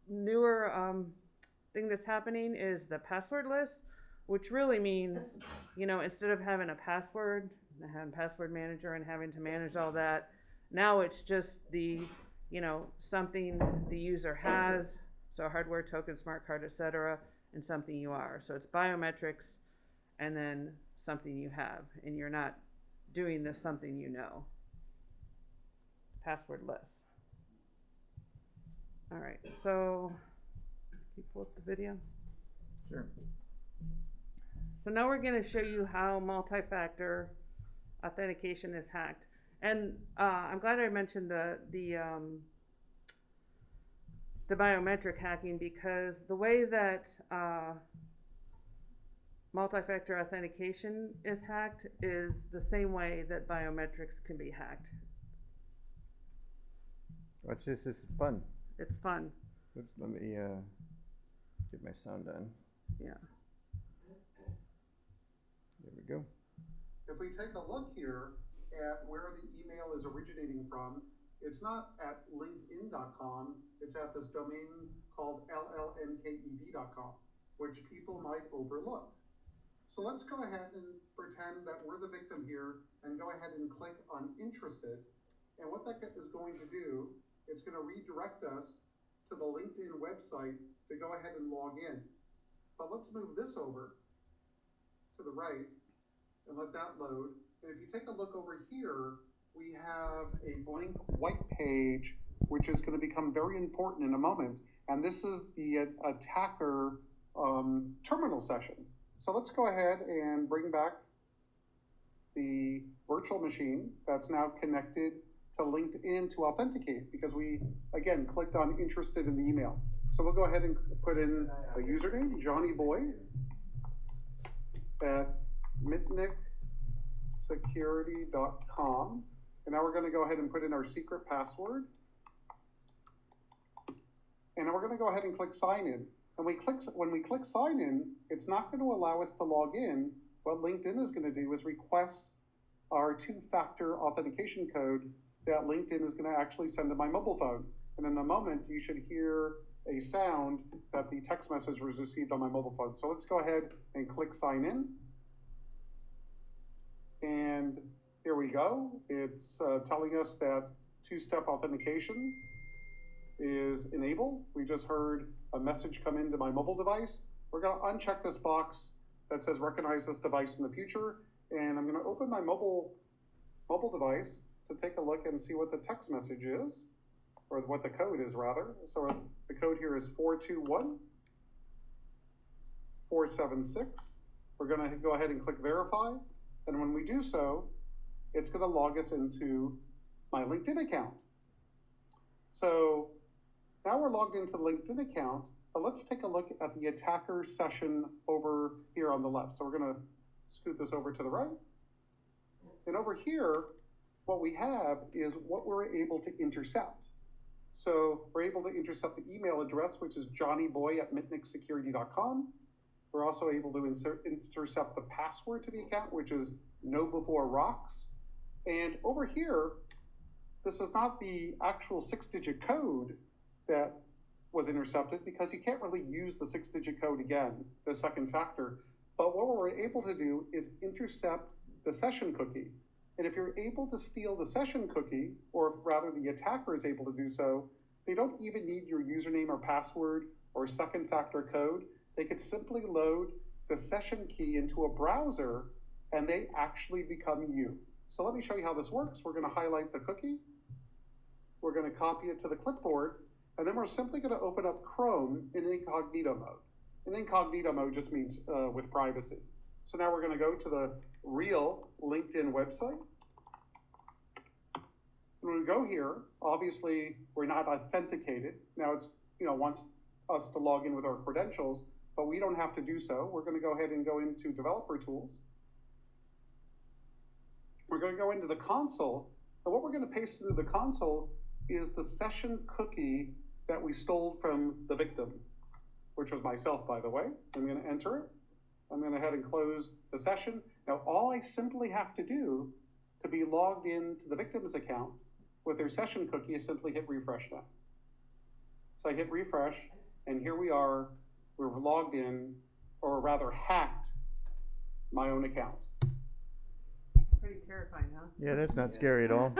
Speaker 2: Newer thing that's happening is the password list, which really means, instead of having a password manager and having to manage all that, now it's just the, something the user has, so hardware, token, smart card, etc., and something you are. So it's biometrics and then something you have, and you're not doing this something passwordless. All right, so can you pull up the video?
Speaker 3: Sure.
Speaker 2: So now we're going to show you how multi-factor authentication is hacked. And I'm glad I mentioned the biometric hacking, because the way that multi-factor authentication is hacked is the same way that biometrics can be hacked.
Speaker 3: Watch this. This is fun.
Speaker 2: It's fun.
Speaker 3: Oops, let me get my sound on.
Speaker 2: Yeah.
Speaker 3: There we go.
Speaker 8: If we take a look here at where the email is originating from, it's not at linkedin.com, it's at this domain called llnked.com, which people might overlook. So let's go ahead and pretend that we're the victim here and go ahead and click on interested. And what that is going to do, it's going to redirect us to the LinkedIn website to go ahead and log in. But let's move this over to the right and let that load. And if you take a look over here, we have a blank white page, which is going to become very important in a moment. And this is the attacker terminal session. So let's go ahead and bring back the virtual machine that's now connected to LinkedIn to authenticate, because we, again, clicked on interested in the email. So we'll go ahead and put in a username, Johnny Boy, at mitnicksecurity.com. And now we're going to go ahead and put in our secret password. And now we're going to go ahead and click sign in. And when we click sign in, it's not going to allow us to log in. What LinkedIn is going to do is request our two-factor authentication code that LinkedIn is going to actually send to my mobile phone. And in a moment, you should hear a sound that the text message was received on my mobile phone. So let's go ahead and click sign in. And here we go. It's telling us that two-step authentication is enabled. We just heard a message come into my mobile device. We're going to uncheck this box that says recognize this device in the future. And I'm going to open my mobile device to take a look and see what the text message is, or what the code is rather. So the code here is 421476. We're going to go ahead and click verify. And when we do so, it's going to log us into my LinkedIn account. So now we're logged into the LinkedIn account, but let's take a look at the attacker session over here on the left. So we're going to scoot this over to the right. And over here, what we have is what we're able to intercept. So we're able to intercept the email address, which is johnnyboy@mitnicksecurity.com. We're also able to intercept the password to the account, which is KnowBeforeRocks. And over here, this is not the actual 6-digit code that was intercepted, because you can't really use the 6-digit code again, the second factor. But what we're able to do is intercept the session cookie. And if you're able to steal the session cookie, or if rather the attacker is able to do so, they don't even need your username or password or second factor code. They could simply load the session key into a browser and they actually become you. So let me show you how this works. We're going to highlight the cookie. We're going to copy it to the clipboard, and then we're simply going to open up Chrome in incognito mode. And incognito mode just means with privacy. So now we're going to go to the real LinkedIn website. When we go here, obviously we're not authenticated. Now it's, wants us to log in with our credentials, but we don't have to do so. We're going to go ahead and go into developer tools. We're going to go into the console, and what we're going to paste into the console is the session cookie that we stole from the victim, which was myself, by the way. I'm going to enter it. I'm going to head and close the session. Now, all I simply have to do to be logged into the victim's account with their session cookie is simply hit refresh now. So I hit refresh, and here we are. We're logged in, or rather hacked my own account.
Speaker 2: Pretty terrifying, huh?
Speaker 3: Yeah, that's not scary at all.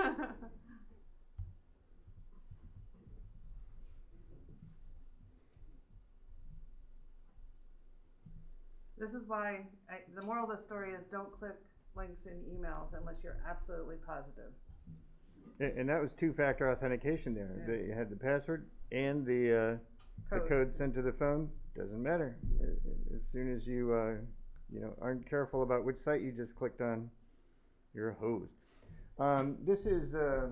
Speaker 2: This is why the moral of the story is don't click links in emails unless you're absolutely positive.
Speaker 3: And that was two-factor authentication there.
Speaker 2: Yeah.
Speaker 3: You had the password and the code sent to the phone. Doesn't matter. As soon as you aren't careful about which site you just clicked on, you're hosed. This is a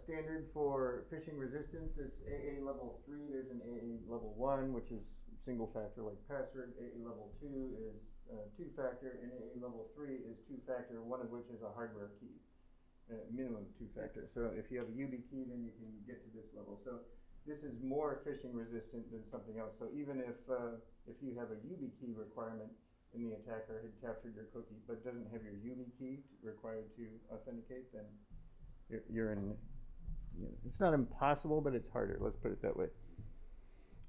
Speaker 3: standard for phishing resistance. It's AA level 3. There's an AA level 1, which is single factor like password. AA level 2 is two-factor, and AA level 3 is two-factor, one of which is a hardware key, minimum two-factor. So if you have a UB key, then you can get to this level. So this is more phishing resistant than something else. So even if you have a UB key requirement and the attacker had captured your cookie but doesn't have your UB key required to authenticate, then you're in, it's not impossible, but it's harder. Let's put it that way.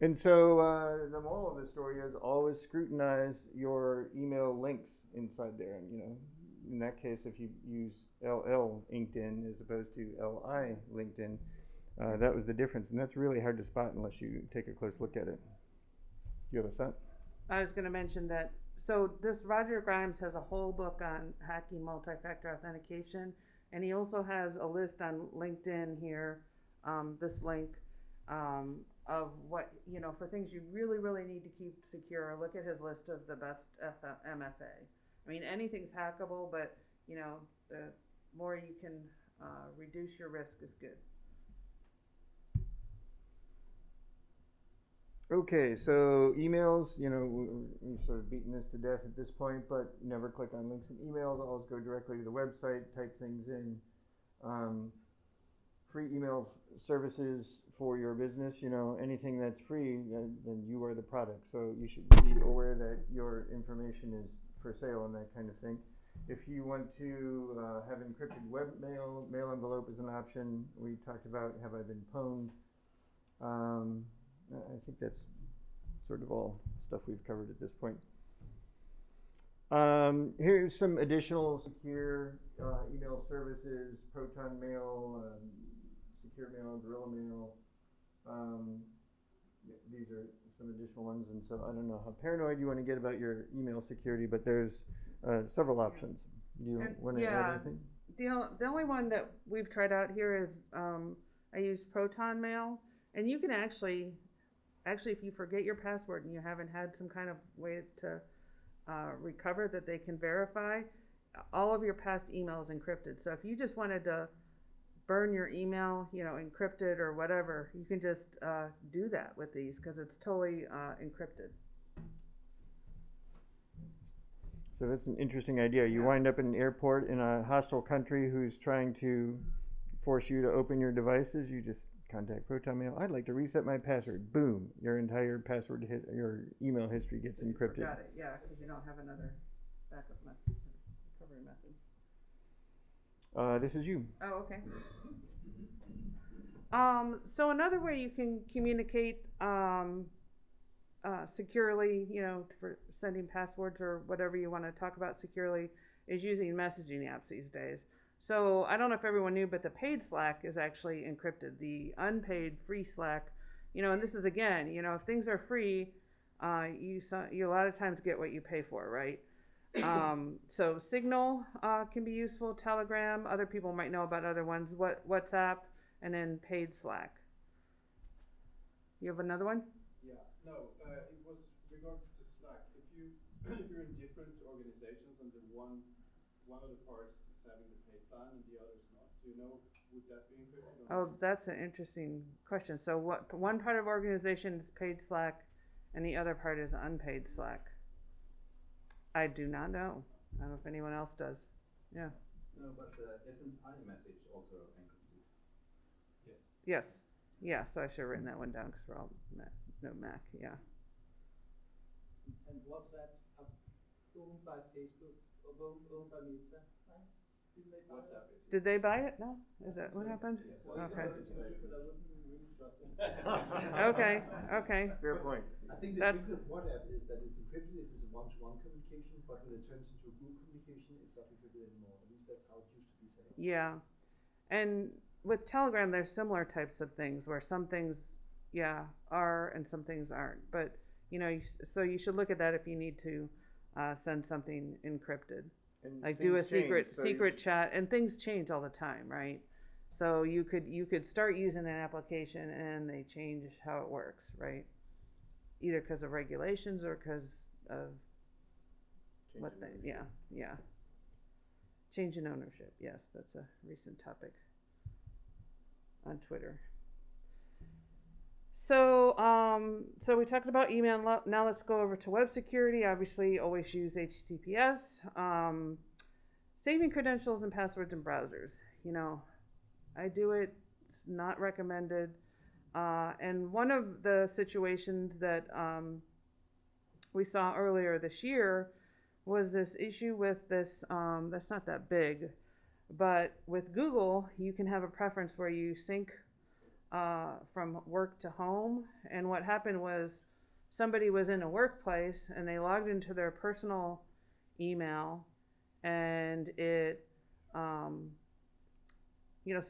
Speaker 3: And so the moral of the story is always scrutinize your email links inside there. And, in that case, if you use LL LinkedIn as opposed to LI LinkedIn, that was the difference. And that's really hard to spot unless you take a close look at it. You have a thought?
Speaker 2: I was going to mention that. So this Roger Grimes has a whole book on hacking multi-factor authentication. And he also has a list on LinkedIn here, this link, of what, for things you really, really need to keep secure. Look at his list of the best MFA. I mean, anything's hackable, but, the more you can reduce your risk is good.
Speaker 3: Okay, so emails, we've sort of beaten this to death at this point, but never click on links in emails. Always go directly to the website, type things in. Free email services for your business, anything that's free, then you are the product. So you should be aware that your information is for sale and that kind of thing. If you want to have encrypted web mail, mail envelope is an option. We talked about have I been pwned. I think that's sort of all stuff we've covered at this point. Here's some additional secure email services: Proton Mail, Secure Mail, Gorilla Mail. These are some additional ones, and so I don't know how paranoid you want to get about your email security, but there's several options. Do you want to add anything?
Speaker 2: The only one that we've tried out here is I use Proton Mail, and you can actually, if you forget your password and you haven't had some kind of way to recover that they can verify, all of your past emails encrypted. So if you just wanted to burn your email, encrypted or whatever, you can just do that with these because it's totally encrypted.
Speaker 3: So that's an interesting idea. You wind up in an airport in a hostile country who's trying to force you to open your devices. You just contact Proton Mail. I'd like to reset my password. Boom, your entire password your email history gets encrypted.
Speaker 2: Got it. Yeah, because you don't have another backup method, recovery method.
Speaker 3: This is you.
Speaker 2: Oh, okay. So another way you can communicate securely, for sending passwords or whatever you want to talk about securely, is using messaging apps these days. So I don't know if everyone knew, but the paid Slack is actually encrypted. The unpaid free Slack, and this is again, if things are free, you a lot of times get what you pay for, right? So Signal can be useful, Telegram, other people might know about other ones, WhatsApp, and then paid Slack. You have another one?
Speaker 6: Yeah, no, it was regards to Slack. If you're in different organizations and one of the parts is having the paid plan and the other's not, do you know, would that be encrypted?
Speaker 2: Oh, that's an interesting question. So one part of organization is paid Slack and the other part is unpaid Slack? I do not know. I don't know if anyone else does. Yeah.
Speaker 9: No, but isn't iMessage also encrypted?
Speaker 6: Yes.
Speaker 2: Yes. Yeah, so I should have written that one down because we're all no Mac, yeah.
Speaker 10: And WhatsApp, owned by Facebook, or owned by Meta, right? Didn't they buy
Speaker 6: WhatsApp
Speaker 10: it?
Speaker 6: is.
Speaker 2: Did they buy it? No? Is that what happened?
Speaker 6: Yes.
Speaker 2: Okay.
Speaker 10: It's good, but I wouldn't really trust it.
Speaker 2: Okay.
Speaker 3: Fair point.
Speaker 1: I think the
Speaker 2: That's-
Speaker 1: trick with WhatsApp is that it's encrypted if it's a one-to-one communication, but when it turns into a group communication, it's not encrypted anymore. At least that's how it used to be set up.
Speaker 2: Yeah. And with Telegram, there's similar types of things where some things, are and some things aren't. But, so you should look at that if you need to send something encrypted.
Speaker 3: And
Speaker 2: Like do a
Speaker 3: things change, so
Speaker 2: secret chat, and things change all the time, right? So you could start using an application and they change how it works, right? Either because of regulations or because of what they, yeah. Change in ownership, yes, that's a recent topic on Twitter. So, so we talked about email. Now let's go over to web security. Obviously, always use HTTPS. Saving credentials and passwords in browsers. I do it. It's not recommended. And one of the situations that we saw earlier this year was this issue with this. That's not that big, but with Google, you can have a preference where you sync from work to home. And what happened was somebody was in a workplace and they logged into their personal email, and it, so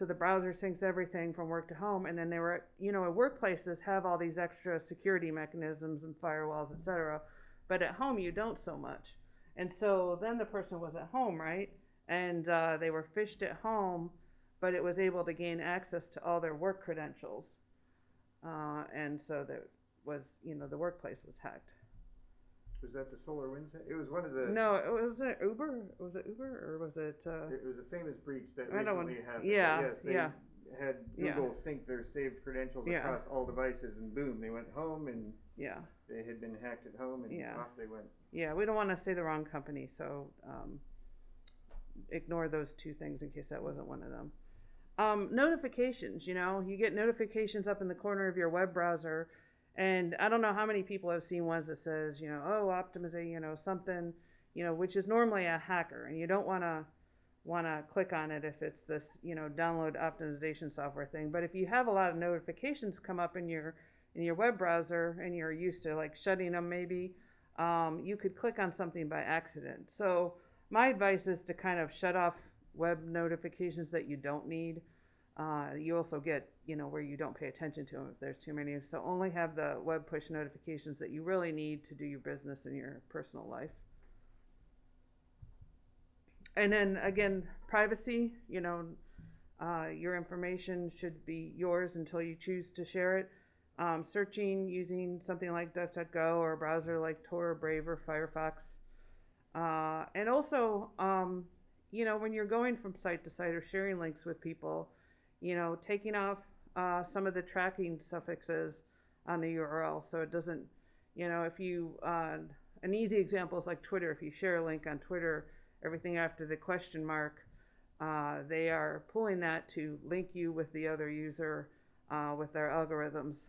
Speaker 2: the browser syncs everything from work to home. And then they were, workplaces have all these extra security mechanisms and firewalls, etc. But at home, you don't so much. And so then the person was at home, right? And they were phished at home, but it was able to gain access to all their work credentials. And so that was, the workplace was hacked.
Speaker 3: Was that the SolarWinds? It was one of the.
Speaker 2: No, it was Uber. Was it Uber or was it?
Speaker 3: It was a famous breach that
Speaker 2: I don't
Speaker 3: recently happened.
Speaker 2: yeah,
Speaker 3: Yes, they
Speaker 2: yeah.
Speaker 3: had Google sync their saved credentials across all devices, and boom, they went home, and they had been hacked at home, and off they went.
Speaker 2: Yeah, we don't want to say the wrong company, so ignore those two things in case that wasn't one of them. Notifications, you get notifications up in the corner of your web browser, and I don't know how many people have seen ones that says, optimization, something, which is normally a hacker, and you don't want to click on it if it's this, download optimization software thing. But if you have a lot of notifications come up in your web browser and you're used to like shutting them maybe, you could click on something by accident. So my advice is to kind of shut off web notifications that you don't need. You also get, where you don't pay attention to them if there's too many. So only have the web push notifications that you really need to do your business in your personal life. And then again, privacy, your information should be yours until you choose to share it. Searching using something like DuckDuckGo or a browser like Tor, Brave, or Firefox. And also, when you're going from site to site or sharing links with people, taking off some of the tracking suffixes on the URL so it doesn't, if you, an easy example is like Twitter. If you share a link on Twitter, everything after the question mark, they are pulling that to link you with the other user with their algorithms.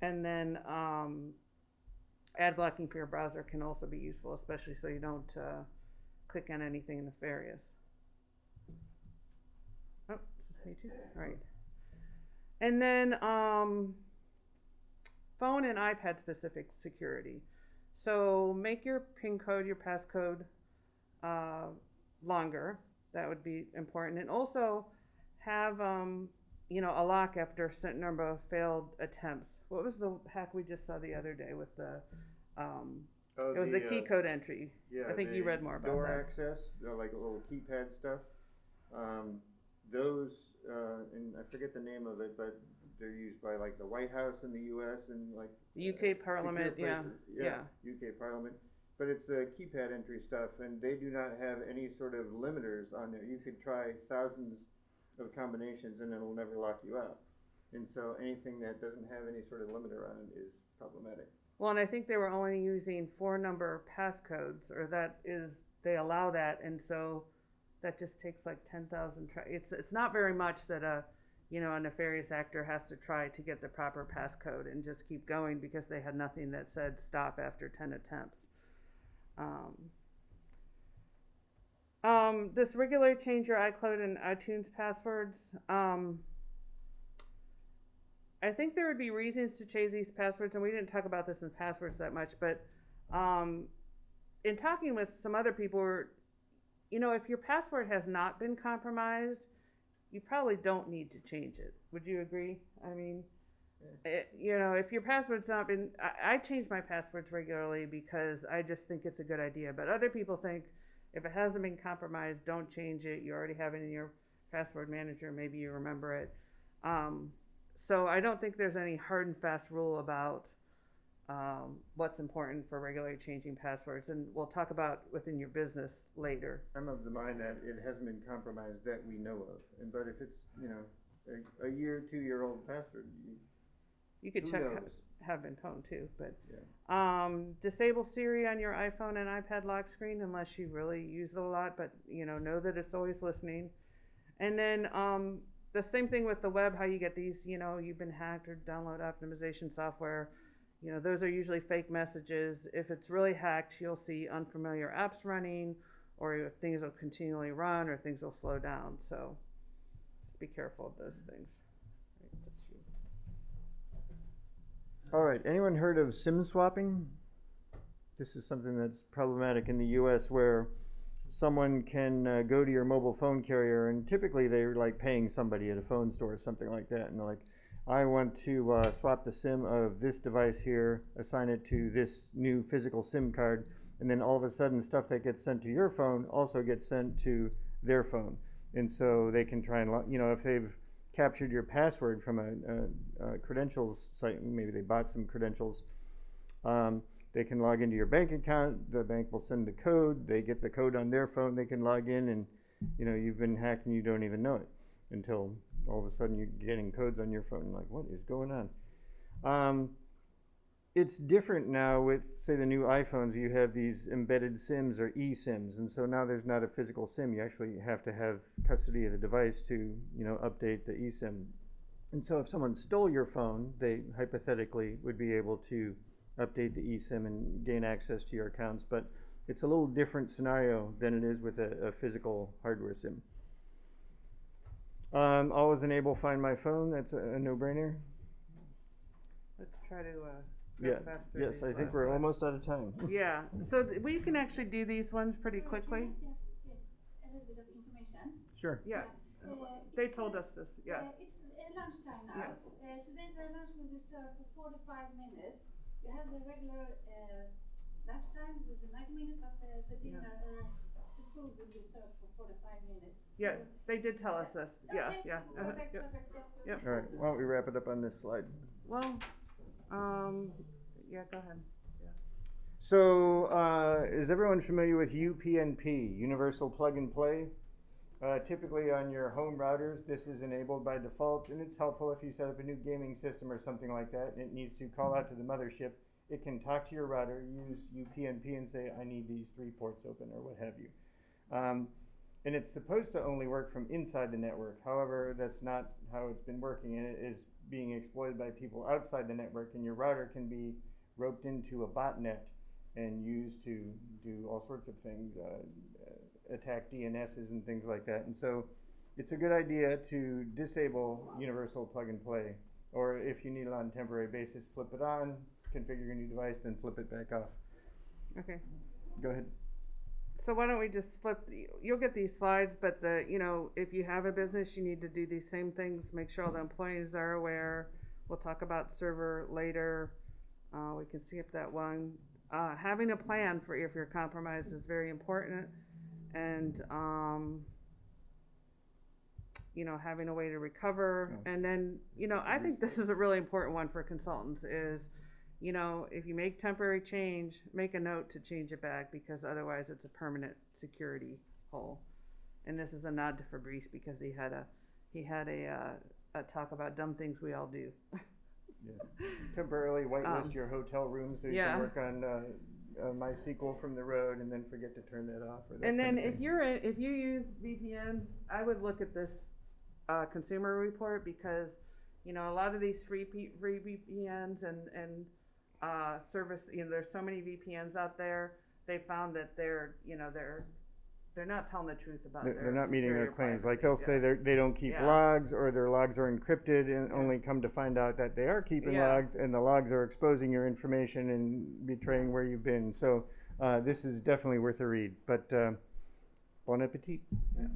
Speaker 2: And then ad blocking for your browser can also be useful, especially so you don't click on anything nefarious. Oh, is this me too? All right. And then phone and iPad specific security. So make your PIN code, your passcode, longer. That would be important. And also have, a lock after a certain number of failed attempts. What was the hack we just saw the other day with the, it was the key code entry.
Speaker 3: Yeah,
Speaker 2: I think you read more about
Speaker 3: door
Speaker 2: that.
Speaker 3: access, like little keypad stuff. Those, and I forget the name of it, but they're used by like the White House in the U.S. and like
Speaker 2: UK Parliament,
Speaker 3: secure
Speaker 2: yeah.
Speaker 3: places. UK Parliament. But it's the keypad entry stuff, and they do not have any sort of limiters on there. You could try thousands of combinations, and it'll never lock you out. And so anything that doesn't have any sort of limiter on it is problematic.
Speaker 2: Well, and I think they were only using 4-number passcodes, or they allow that, and so that just takes like 10,000 it's not very much that a nefarious actor has to try to get the proper passcode and just keep going because they had nothing that said stop after 10 attempts. This regularly change your iCloud and iTunes passwords. I think there would be reasons to change these passwords, and we didn't talk about this in passwords that much, but in talking with some other people, if your password has not been compromised, you probably don't need to change it. Would you agree? I mean, if your password's not been, I change my passwords regularly because I just think it's a good idea. But other people think if it hasn't been compromised, don't change it. You already have it in your password manager. Maybe you remember it. So I don't think there's any hard and fast rule about what's important for regularly changing passwords. And we'll talk about within your business later.
Speaker 3: I'm of the mind that it hasn't been compromised that we know of. But if it's, a 2-year-old password,
Speaker 2: you could
Speaker 3: who
Speaker 2: check
Speaker 3: knows?
Speaker 2: have been pwned too, but
Speaker 3: yeah.
Speaker 2: Disable Siri on your iPhone and iPad lock screen unless you really use it a lot, but know that it's always listening. And then the same thing with the web, how you get these, you've been hacked or download optimization software. Those are usually fake messages. If it's really hacked, you'll see unfamiliar apps running, or things will continually run, or things will slow down. So just be careful of those things.
Speaker 3: All right, anyone heard of SIM swapping? This is something that's problematic in the US where someone can go to your mobile phone carrier, and typically they're like paying somebody at a phone store or something like that, and they're like, I want to swap the SIM of this device here, assign it to this new physical SIM card, and then all of a sudden stuff that gets sent to your phone also gets sent to their phone. And so they can try and, if they've captured your password from a credentials site, maybe they bought some credentials, they can log into your bank account, the bank will send the code, they get the code on their phone, they can log in, and you've been hacked and you don't even know it until all of a sudden you're getting codes on your phone, like, what is going on? It's different now with, say, the new iPhones. You have these embedded SIMs or eSIMs, and so now there's not a physical SIM. You actually have to have custody of the device to, update the eSIM. And so if someone stole your phone, they hypothetically would be able to update the eSIM and gain access to your accounts, but it's a little different scenario than it is with a physical hardware SIM. Always enable Find My Phone. That's a no-brainer.
Speaker 2: Let's try to
Speaker 3: Yes, I think we're almost out of time.
Speaker 2: Yeah, so we can actually do these ones pretty quickly.
Speaker 11: Can I just get a little bit of information?
Speaker 3: Sure.
Speaker 2: Yeah, they told us this, yeah.
Speaker 11: It's lunchtime now.
Speaker 2: Yeah.
Speaker 11: Today the lunch will be served for 45 minutes. You have the regular lunchtime with the 90 minutes, but the dinner, the food will be served for 45 minutes.
Speaker 2: Yeah, they did tell us this. Yeah,
Speaker 11: Okay,
Speaker 2: yeah.
Speaker 11: perfect,
Speaker 2: Yep.
Speaker 11: perfect.
Speaker 2: Yep.
Speaker 3: All right, why don't we wrap it up on this slide?
Speaker 2: Well, yeah, go ahead.
Speaker 3: So, is everyone familiar with UPnP, Universal Plug and Play? Typically on your home routers, this is enabled by default, and it's helpful if you set up a new gaming system or something like that, and it needs to call out to the mothership. It can talk to your router, use UPnP, and say, I need these 3 ports open, or what have you. And it's supposed to only work from inside the network. However, that's not how it's been working, and it is being exploited by people outside the network, and your router can be roped into a botnet and used to do all sorts of things, attack DNSs and things like that. And so it's a good idea to disable Universal Plug and Play Or if you need it on a temporary basis, flip it on, configure your new device, then flip it back off.
Speaker 2: Okay.
Speaker 3: Go ahead.
Speaker 2: So why don't we just you'll get these slides, but if you have a business, you need to do these same things, make sure all the employees are aware. We'll talk about server later. We can skip that one. Having a plan for if you're compromised is very important, and having a way to recover.
Speaker 3: Yeah.
Speaker 2: And then, I think this is a really important one for consultants is, if you make temporary change, make a note to change it back, because otherwise it's a permanent security hole. And this is a nod to Fabrice, because he had a talk about dumb things we all do.
Speaker 3: Yeah. Temporarily whitelist your hotel room so you
Speaker 2: yeah.
Speaker 3: can work on MySQL from the road and then forget to turn that off. Or that
Speaker 2: and then
Speaker 3: kind of thing.
Speaker 2: if you use VPNs, I would look at this consumer report, because a lot of these free VPNs and service, there's so many VPNs out there. They found that they're not telling the truth about
Speaker 3: They're not meeting their claims.
Speaker 2: privacy.
Speaker 3: Like they'll say they don't keep
Speaker 2: Yeah.
Speaker 3: logs, or their logs are encrypted, and only come to find out that they are keeping
Speaker 2: Yeah.
Speaker 3: logs, and the logs are exposing your information and betraying where you've been. So this is definitely worth a read. But bon appetit.
Speaker 2: Yeah.